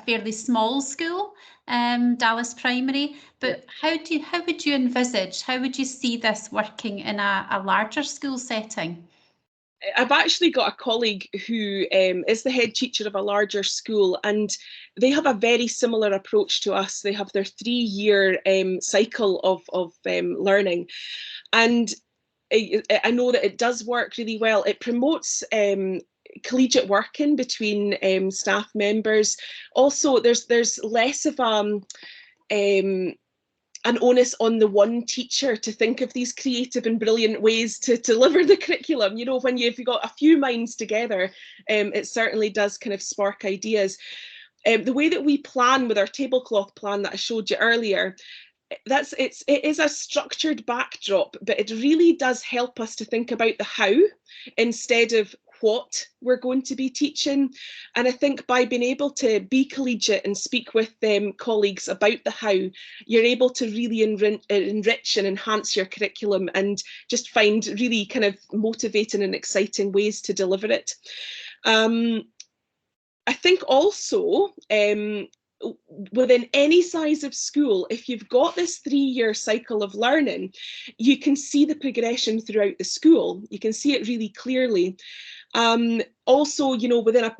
fairly small school, Dallas Primary, but how would you envisage, how would you see this working in a larger school setting? I've actually got a colleague who is the head teacher of a larger school, and they have a very similar approach to us. They have their 3-year cycle of learning, and I know that it does work really well. It promotes collegiate working between staff members. Also, there's less of an onus on the one teacher to think of these creative and brilliant ways to deliver the curriculum. You know, when you've got a few minds together, it certainly does kind of spark ideas. The way that we plan with our tablecloth plan that I showed you earlier, it is a structured backdrop, but it really does help us to think about the how instead of what we're going to be teaching. And I think by being able to be collegiate and speak with colleagues about the how, you're able to really enrich and enhance your curriculum and just find really kind of motivating and exciting ways to deliver it. I think also within any size of school, if you've got this 3-year cycle of learning, you can see the progression throughout the school. You can see it really clearly. Also, you know, within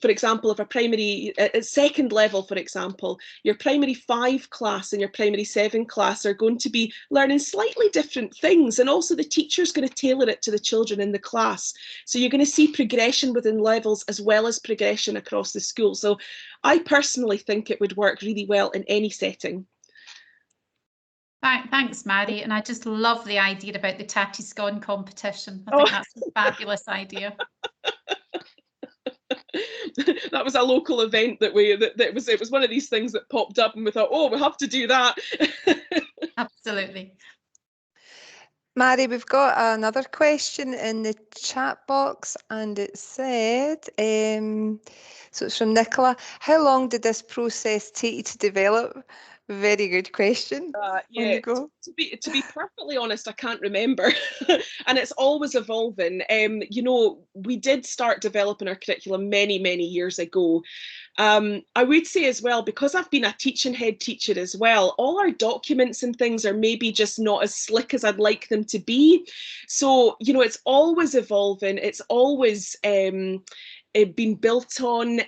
for example, if a primary at second level, for example, your primary 5 class and your primary 7 class are going to be learning slightly different things, and also the teacher's going to tailor it to the children in the class. So you're going to see progression within levels as well as progression across the school. So I personally think it would work really well in any setting. Thanks, Mary, and I just love the idea about the tatty scone competition. I think that's a fabulous idea. That was a local event that it was one of these things that popped up and we thought, oh, we have to do that. Absolutely. Mary, we've got another question in the chat box, and it said, so it's from Nicola, how long did this process take you to develop? Very good question. Yeah, to be perfectly honest, I can't remember. And it's always evolving. You know, we did start developing our curriculum many, many years ago. I would say as well, because I've been a teaching head teacher as well, all our documents and things are maybe just not as slick as I'd like them to be. So, you know, it's always evolving. It's always been built on.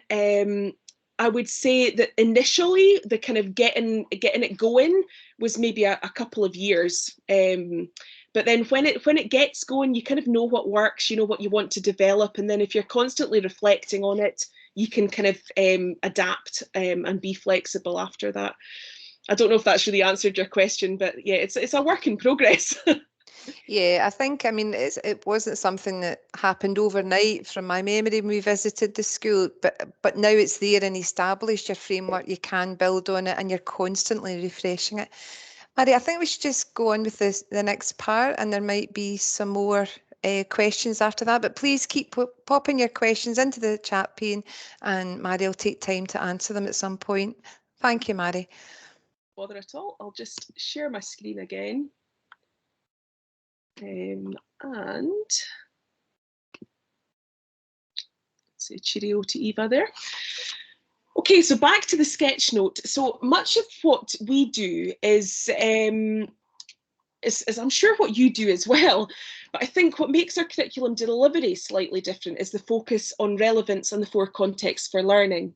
I would say that initially the kind of getting it going was maybe a couple of years. But then when it gets going, you kind of know what works, you know what you want to develop. And then if you're constantly reflecting on it, you can kind of adapt and be flexible after that. I don't know if that's really answered your question, but yeah, it's a work in progress. Yeah, I think, I mean, it wasn't something that happened overnight from my memory when we visited the school, but now it's there and established your framework, you can build on it and you're constantly refreshing it. Mary, I think we should just go on with the next part, and there might be some more questions after that, but please keep popping your questions into the chat pane and Mary will take time to answer them at some point. Thank you, Mary. No bother at all. I'll just share my screen again. And say cheerio to Eva there. Okay, so back to the sketch note. So much of what we do is I'm sure what you do as well, but I think what makes our curriculum delivery slightly different is the focus on relevance and the 4 contexts for learning.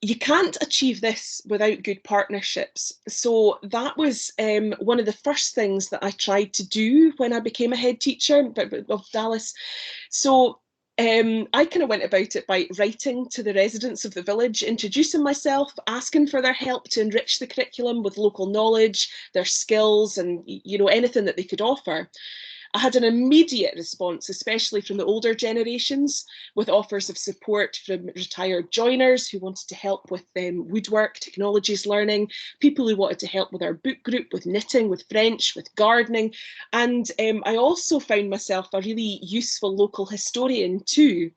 You can't achieve this without good partnerships. So that was one of the first things that I tried to do when I became a head teacher of Dallas. So I kind of went about it by writing to the residents of the village, introducing myself, asking for their help to enrich the curriculum with local knowledge, their skills, and anything that they could offer. I had an immediate response, especially from the older generations, with offers of support from retired joiners who wanted to help with woodwork, technologies learning, people who wanted to help with our book group, with knitting, with French, with gardening. And I also found myself a really useful local historian too.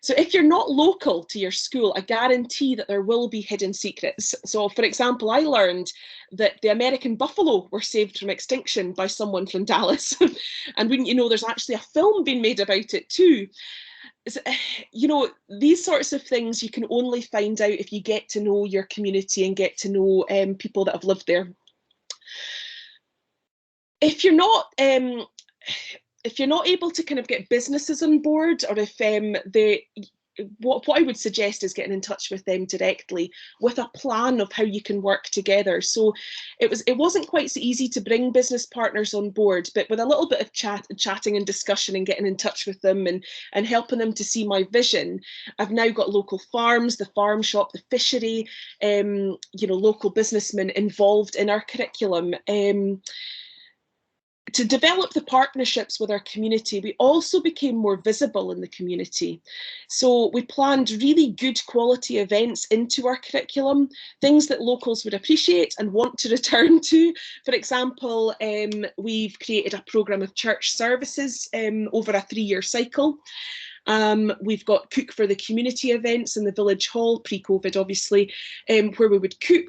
So if you're not local to your school, I guarantee that there will be hidden secrets. So for example, I learned that the American buffalo were saved from extinction by someone from Dallas. And wouldn't you know, there's actually a film being made about it too. These sorts of things you can only find out if you get to know your community and get to know people that have lived there. If you're not able to kind of get businesses on board, or if what I would suggest is getting in touch with them directly with a plan of how you can work together. So it wasn't quite so easy to bring business partners on board, but with a little bit of chatting and discussion and getting in touch with them and helping them to see my vision, I've now got local farms, the farm shop, the fishery, local businessmen involved in our curriculum. To develop the partnerships with our community, we also became more visible in the community. So we planned really good quality events into our curriculum, things that locals would appreciate and want to return to. For example, we've created a programme of church services over a 3-year cycle. We've got Cook for the Community events in the village hall, pre-COVID obviously, where we would cook,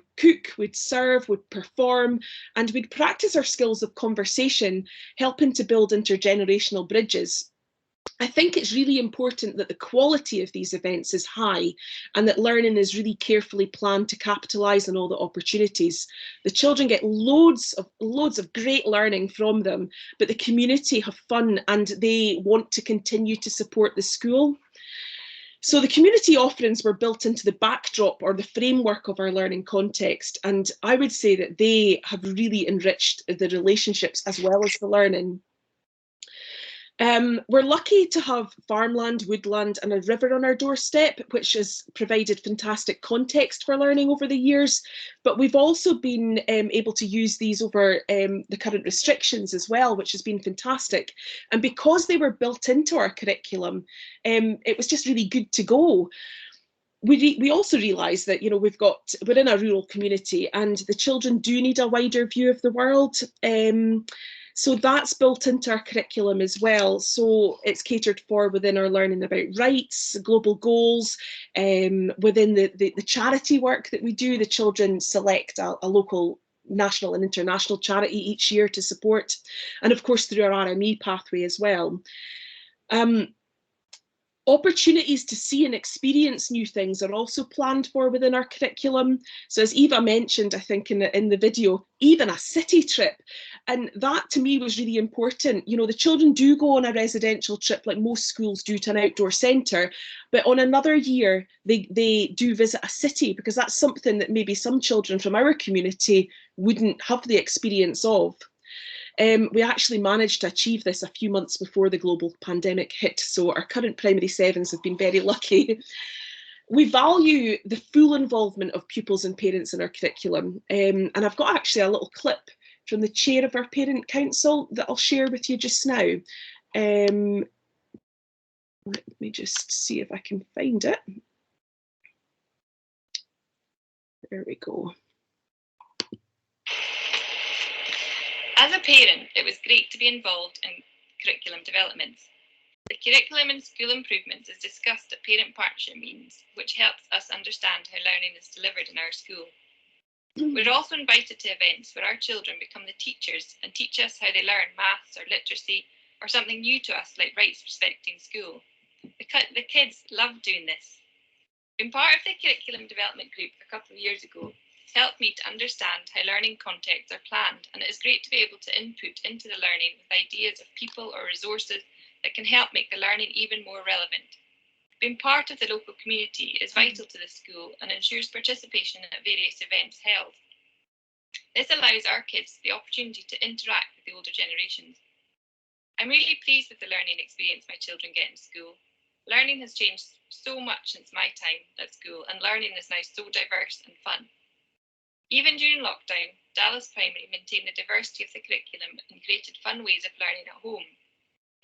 we'd serve, we'd perform, and we'd practice our skills of conversation, helping to build intergenerational bridges. I think it's really important that the quality of these events is high and that learning is really carefully planned to capitalise on all the opportunities. The children get loads of great learning from them, but the community have fun and they want to continue to support the school. So the community offerings were built into the backdrop or the framework of our learning context, and I would say that they have really enriched the relationships as well as the learning. We're lucky to have farmland, woodland and a river on our doorstep, which has provided fantastic context for learning over the years, but we've also been able to use these over the current restrictions as well, which has been fantastic. And because they were built into our curriculum, it was just really good to go. We also realise that we're in a rural community and the children do need a wider view of the world. So that's built into our curriculum as well. So it's catered for within our learning about rights, global goals, within the charity work that we do. The children select a local, national and international charity each year to support, and of course through our RME pathway as well. Opportunities to see and experience new things are also planned for within our curriculum. So as Eva mentioned, I think in the video, even a city trip. And that to me was really important. The children do go on a residential trip like most schools do to an outdoor centre, but on another year, they do visit a city because that's something that maybe some children from our community wouldn't have the experience of. We actually managed to achieve this a few months before the global pandemic hit, so our current primary 7s have been very lucky. We value the full involvement of pupils and parents in our curriculum, and I've got actually a little clip from the chair of our parent council that I'll share with you just now. Let me just see if I can find it. There we go. As a parent, it was great to be involved in curriculum developments. The curriculum and school improvements is discussed at parent partnership meetings, which helps us understand how learning is delivered in our school. We're also invited to events where our children become the teachers and teach us how they learn maths or literacy or something new to us like rights respecting school. The kids love doing this. Being part of the curriculum development group a couple of years ago helped me to understand how learning contexts are planned, and it is great to be able to input into the learning with ideas of people or resources that can help make the learning even more relevant. Being part of the local community is vital to the school and ensures participation at various events held. This allows our kids the opportunity to interact with the older generations. I'm really pleased with the learning experience my children get in school. Learning has changed so much since my time at school, and learning is now so diverse and fun. Even during lockdown, Dallas Primary maintained the diversity of the curriculum and created fun ways of learning at home.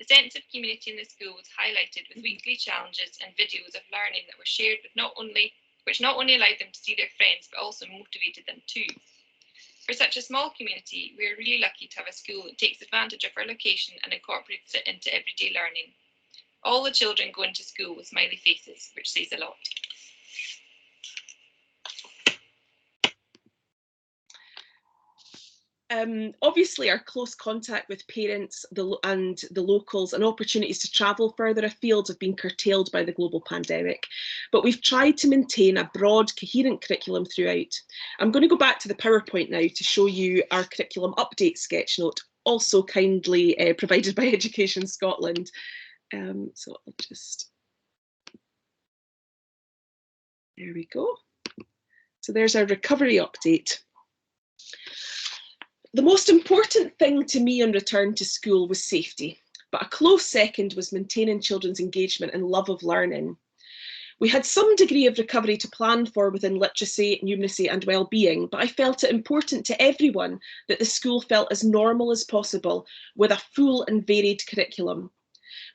The sense of community in the school was highlighted with weekly challenges and videos of learning that were shared with which not only allowed them to see their friends, but also motivated them too. For such a small community, we are really lucky to have a school that takes advantage of our location and incorporates it into everyday learning. All the children go into school with smiley faces, which says a lot. Obviously, our close contact with parents and the locals and opportunities to travel further afield have been curtailed by the global pandemic, but we've tried to maintain a broad, coherent curriculum throughout. I'm going to go back to the PowerPoint now to show you our curriculum update sketch note, also kindly provided by Education Scotland. So I'll just, there we go. So there's our recovery update. The most important thing to me on return to school was safety, but a close second was maintaining children's engagement and love of learning. We had some degree of recovery to plan for within literacy, numeracy and well-being, but I felt it important to everyone that the school felt as normal as possible with a full and varied curriculum.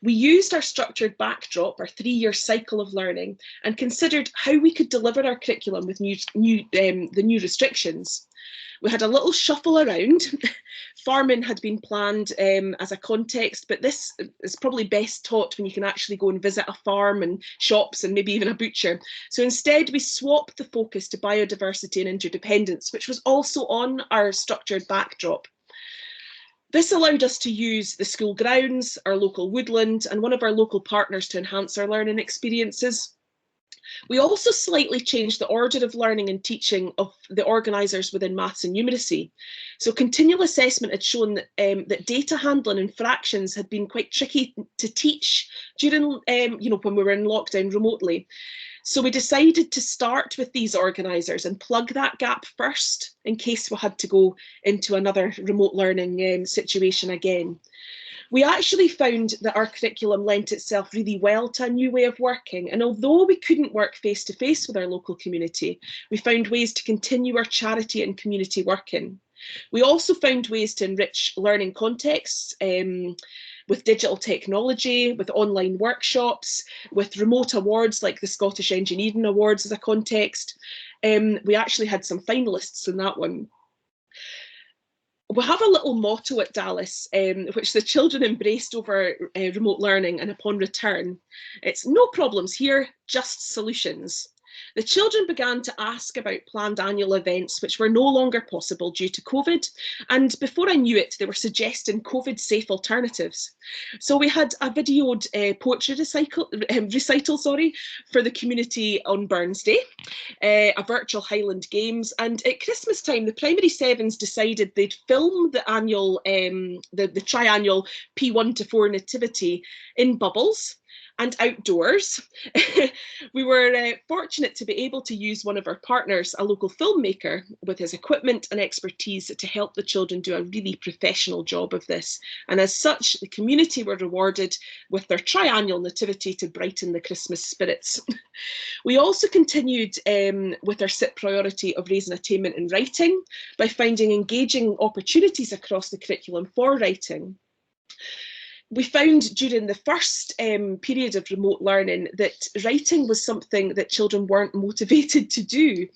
We used our structured backdrop, our 3-year cycle of learning, and considered how we could deliver our curriculum with the new restrictions. We had a little shuffle around. Farming had been planned as a context, but this is probably best taught when you can actually go and visit a farm and shops and maybe even a butcher. So instead, we swapped the focus to biodiversity and interdependence, which was also on our structured backdrop. This allowed us to use the school grounds, our local woodland, and one of our local partners to enhance our learning experiences. We also slightly changed the order of learning and teaching of the organisers within maths and numeracy. So continual assessment had shown that, that data handling and fractions had been quite tricky to teach during, when we were in lockdown remotely. So we decided to start with these organisers and plug that gap first in case we had to go into another remote learning situation again. We actually found that our curriculum lent itself really well to a new way of working, and although we couldn't work face-to-face with our local community, we found ways to continue our charity and community working. We also found ways to enrich learning contexts with digital technology, with online workshops, with remote awards like the Scottish Engineering Awards as a context. We actually had some finalists in that one. We have a little motto at Dallas, which the children embraced over remote learning, and upon return, it's no problems here, just solutions. The children began to ask about planned annual events which were no longer possible due to COVID, and before I knew it, they were suggesting COVID-safe alternatives. So we had a videoed poetry recital for the community on Burns Day, a virtual Highland Games, and at Christmas time, the primary sevens decided they'd film the annual, the triannual P1 to 4 nativity in bubbles and outdoors. We were fortunate to be able to use one of our partners, a local filmmaker, with his equipment and expertise to help the children do a really professional job of this. And as such, the community were rewarded with their triannual nativity to brighten the Christmas spirits. We also continued with our SIP priority of raising attainment in writing by finding engaging opportunities across the curriculum for writing. We found during the first period of remote learning that writing was something that children weren't motivated to do.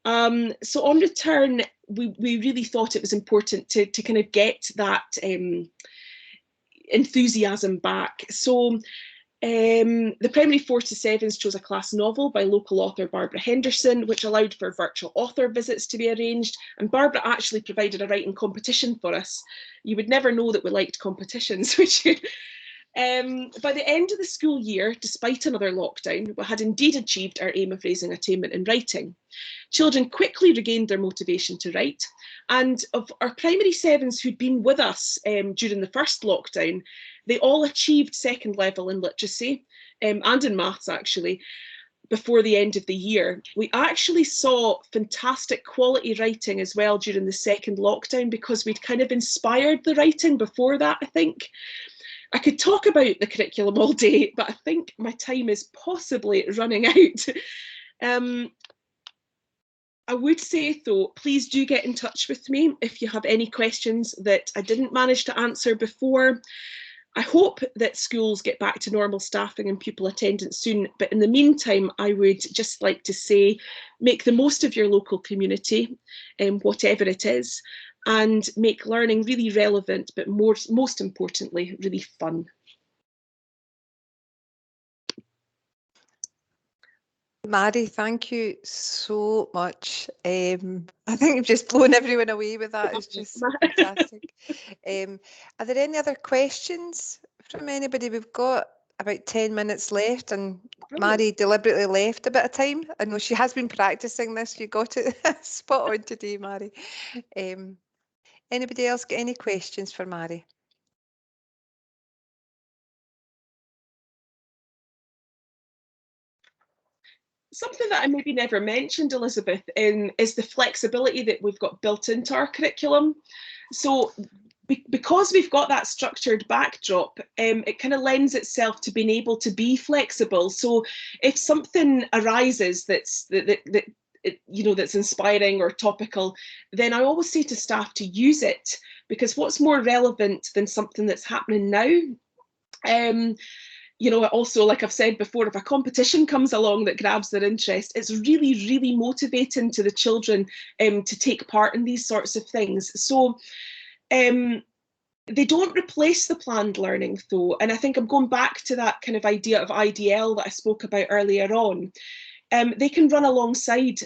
So on return, we really thought it was important to kind of get that enthusiasm back. So the primary 4 to 7s chose a class novel by local author Barbara Henderson, which allowed for virtual author visits to be arranged, and Barbara actually provided a writing competition for us. You would never know that we liked competitions, would you? By the end of the school year, despite another lockdown, we had indeed achieved our aim of raising attainment in writing. Children quickly regained their motivation to write, and of our primary sevens who'd been with us during the first lockdown, they all achieved second level in literacy and in maths actually before the end of the year. We actually saw fantastic quality writing as well during the second lockdown because we'd kind of inspired the writing before that, I think. I could talk about the curriculum all day, but I think my time is possibly running out. I would say though, please do get in touch with me if you have any questions that I didn't manage to answer before. I hope that schools get back to normal staffing and pupil attendance soon, but in the meantime, I would just like to say, make the most of your local community, whatever it is, and make learning really relevant, but most importantly, really fun. Mary, thank you so much. I think you've just blown everyone away with that. It's just fantastic. Are there any other questions from anybody? We've got about 10 minutes left, and Mary deliberately left a bit of time. I know she has been practicing this. You got it spot on today, Mary. Anybody else got any questions for Mary? Something that I maybe never mentioned, Elizabeth, is the flexibility that we've got built into our curriculum. So because we've got that structured backdrop, it kind of lends itself to being able to be flexible. So if something arises that's that's inspiring or topical, then I always say to staff to use it, because what's more relevant than something that's happening now? Also, like I've said before, if a competition comes along that grabs their interest, it's really, really motivating to the children to take part in these sorts of things. So they don't replace the planned learning though. And I think I'm going back to that kind of idea of IDL that I spoke about earlier on. They can run alongside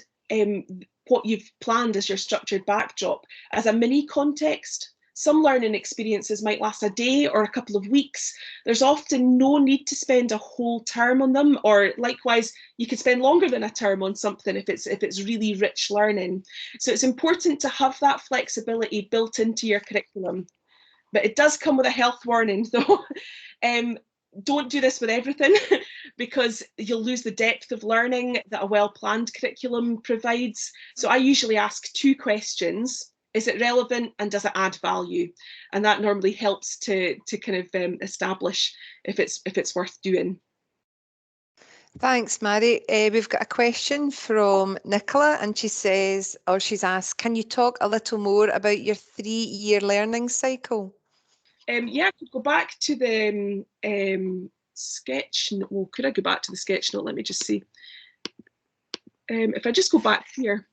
what you've planned as your structured backdrop as a mini context. Some learning experiences might last a day or a couple of weeks. There's often no need to spend a whole term on them, or likewise, you could spend longer than a term on something if it's really rich learning. So it's important to have that flexibility built into your curriculum. But it does come with a health warning though. Don't do this with everything because you'll lose the depth of learning that a well-planned curriculum provides. So I usually ask 2 questions. Is it relevant and does it add value? And that normally helps to kind of establish if it's worth doing. Thanks, Mary. We've got a question from Nicola, and she says, or she's asked, can you talk a little more about your 3-year learning cycle? Yeah, I could go back to the sketch note. Well, could I go back to the sketch note? Let me just see. If I just go back here.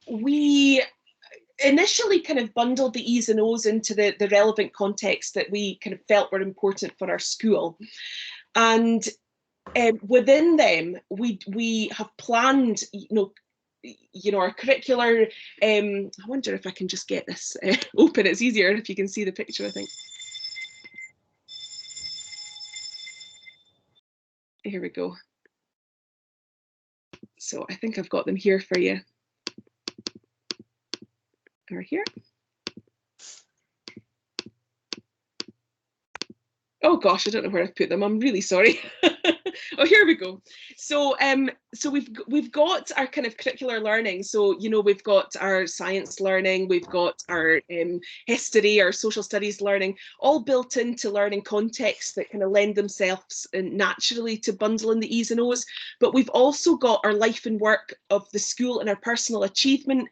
We initially kind of bundled the E's and O's into the relevant context that we kind of felt were important for our school. And within them, we have planned, our curricular, I wonder if I can just get this open. It's easier if you can see the picture, I think. Here we go. So I think I've got them here for you. Or here. Oh gosh, I don't know where I've put them. I'm really sorry. Oh, here we go. So we've got our kind of curricular learning. So we've got our science learning, we've got our history, our social studies learning, all built into learning contexts that kind of lend themselves naturally to bundling the E's and O's. But we've also got our life and work of the school and our personal achievement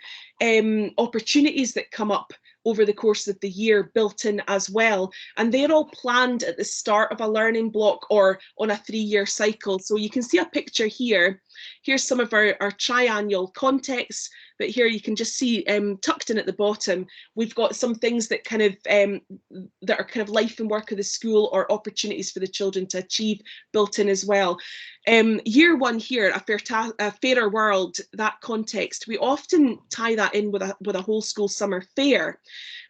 opportunities that come up over the course of the year built in as well. And they're all planned at the start of a learning block or on a 3-year cycle. So you can see a picture here. Here's some of our triannual contexts, but here you can just see tucked in at the bottom, we've got some things that kind of that are kind of life and work of the school or opportunities for the children to achieve built in as well. Year one here, a fairer world, that context, we often tie that in with a whole school summer fair.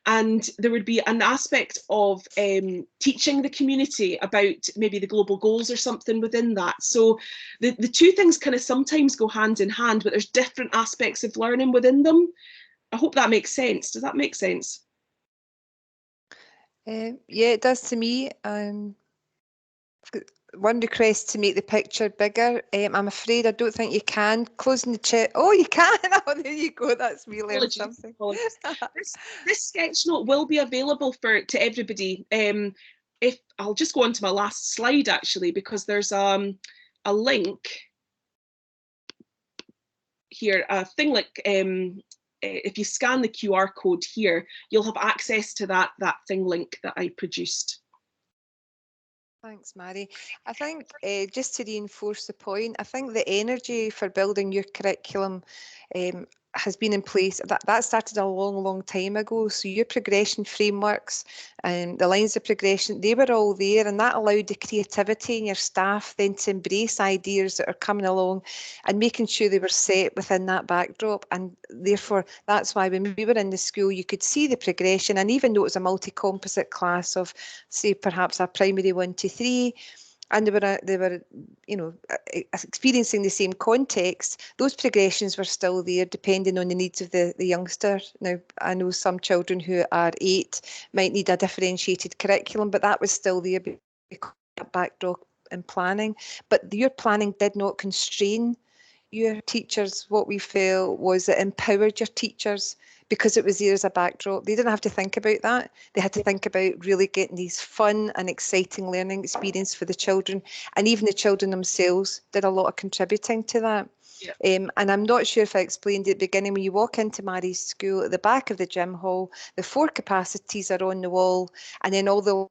And there would be an aspect of teaching the community about maybe the global goals or something within that. So the two things kind of sometimes go hand in hand, but there's different aspects of learning within them. I hope that makes sense. Does that make sense? Yeah, it does to me. One request to make the picture bigger. I'm afraid I don't think you can. Closing the chat. Oh, you can. Oh, there you go. That's me learning something. This sketch note will be available to everybody. If I'll just go on to my last slide actually, because there's a link here, a thing like if you scan the QR code here, you'll have access to that thing link that I produced. Thanks, Mary. I think just to reinforce the point, I think the energy for building your curriculum has been in place. That started a long time ago. So your progression frameworks and the lines of progression, they were all there, and that allowed the creativity in your staff then to embrace ideas that are coming along and making sure they were set within that backdrop. And therefore, that's why when we were in the school, you could see the progression. And even though it was a multi-composite class of, say, perhaps a primary 1 to 3, and they were, you know, experiencing the same context, those progressions were still there depending on the needs of the youngster. Now, I know some children who are 8 might need a differentiated curriculum, but that was still there because of that backdrop and planning. But your planning did not constrain your teachers. What we felt was it empowered your teachers because it was there as a backdrop. They didn't have to think about that. They had to think about really getting these fun and exciting learning experience for the children. And even the children themselves did a lot of contributing to that. Yeah. And I'm not sure if I explained at the beginning, when you walk into Mary's school, at the back of the gym hall, the 4 capacities are on the wall, and then all the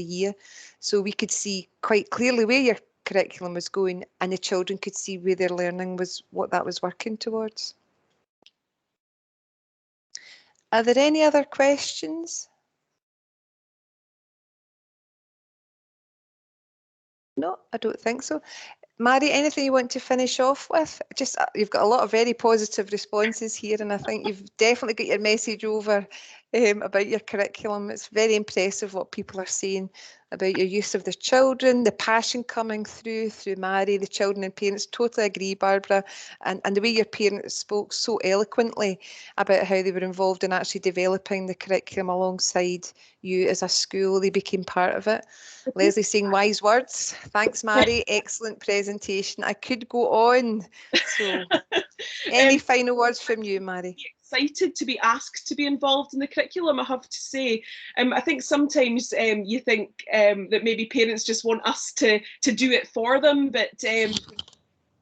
year, so we could see quite clearly where your curriculum was going, and the children could see where their learning was, what that was working towards. Are there any other questions? No, I don't think so. Mary, anything you want to finish off with? Just, you've got a lot of very positive responses here, and I think you've definitely got your message over about your curriculum. It's very impressive what people are saying about your use of the children, the passion coming through Mary, the children and parents. Totally agree, Barbara, and the way your parents spoke so eloquently about how they were involved in actually developing the curriculum alongside you as a school. They became part of it. Leslie saying wise words. Thanks, Mary. Excellent presentation. I could go on. So, any final words from you, Mary? Excited to be asked to be involved in the curriculum, I have to say. I think sometimes you think that maybe parents just want us to do it for them, but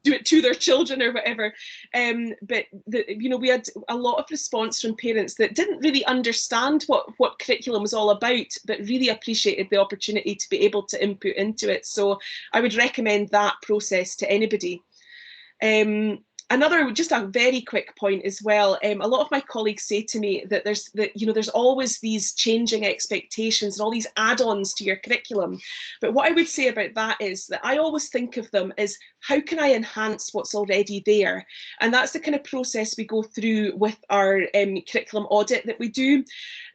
do it to their children or whatever. But you know, we had a lot of response from parents that didn't really understand what curriculum was all about, but really appreciated the opportunity to be able to input into it. So I would recommend that process to anybody. Just a very quick point as well. A lot of my colleagues say to me that there's always these changing expectations and all these add-ons to your curriculum. But what I would say about that is that I always think of them as, how can I enhance what's already there? And that's the kind of process we go through with our curriculum audit that we do.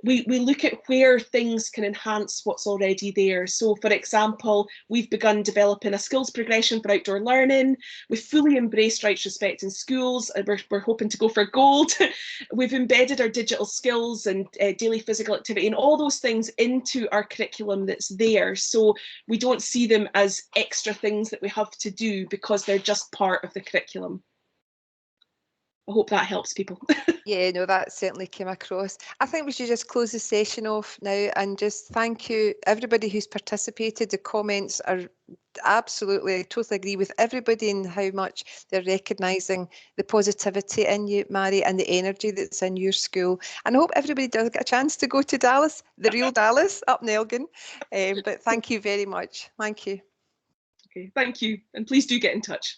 We look at where things can enhance what's already there. So, for example, we've begun developing a skills progression for outdoor learning. We've fully embraced rights, respect in schools. We're hoping to go for gold. We've embedded our digital skills and daily physical activity and all those things into our curriculum that's there. So we don't see them as extra things that we have to do because they're just part of the curriculum. I hope that helps people. Yeah, no, that certainly came across. I think we should just close the session off now and just thank you, everybody who's participated. The comments are absolutely, I totally agree with everybody in how much they're recognising the positivity in you, Mary, and the energy that's in your school. And I hope everybody does get a chance to go to Dallas, the real Dallas, up in Elgin. But thank you very much. Thank you. Okay, thank you. And please do get in touch.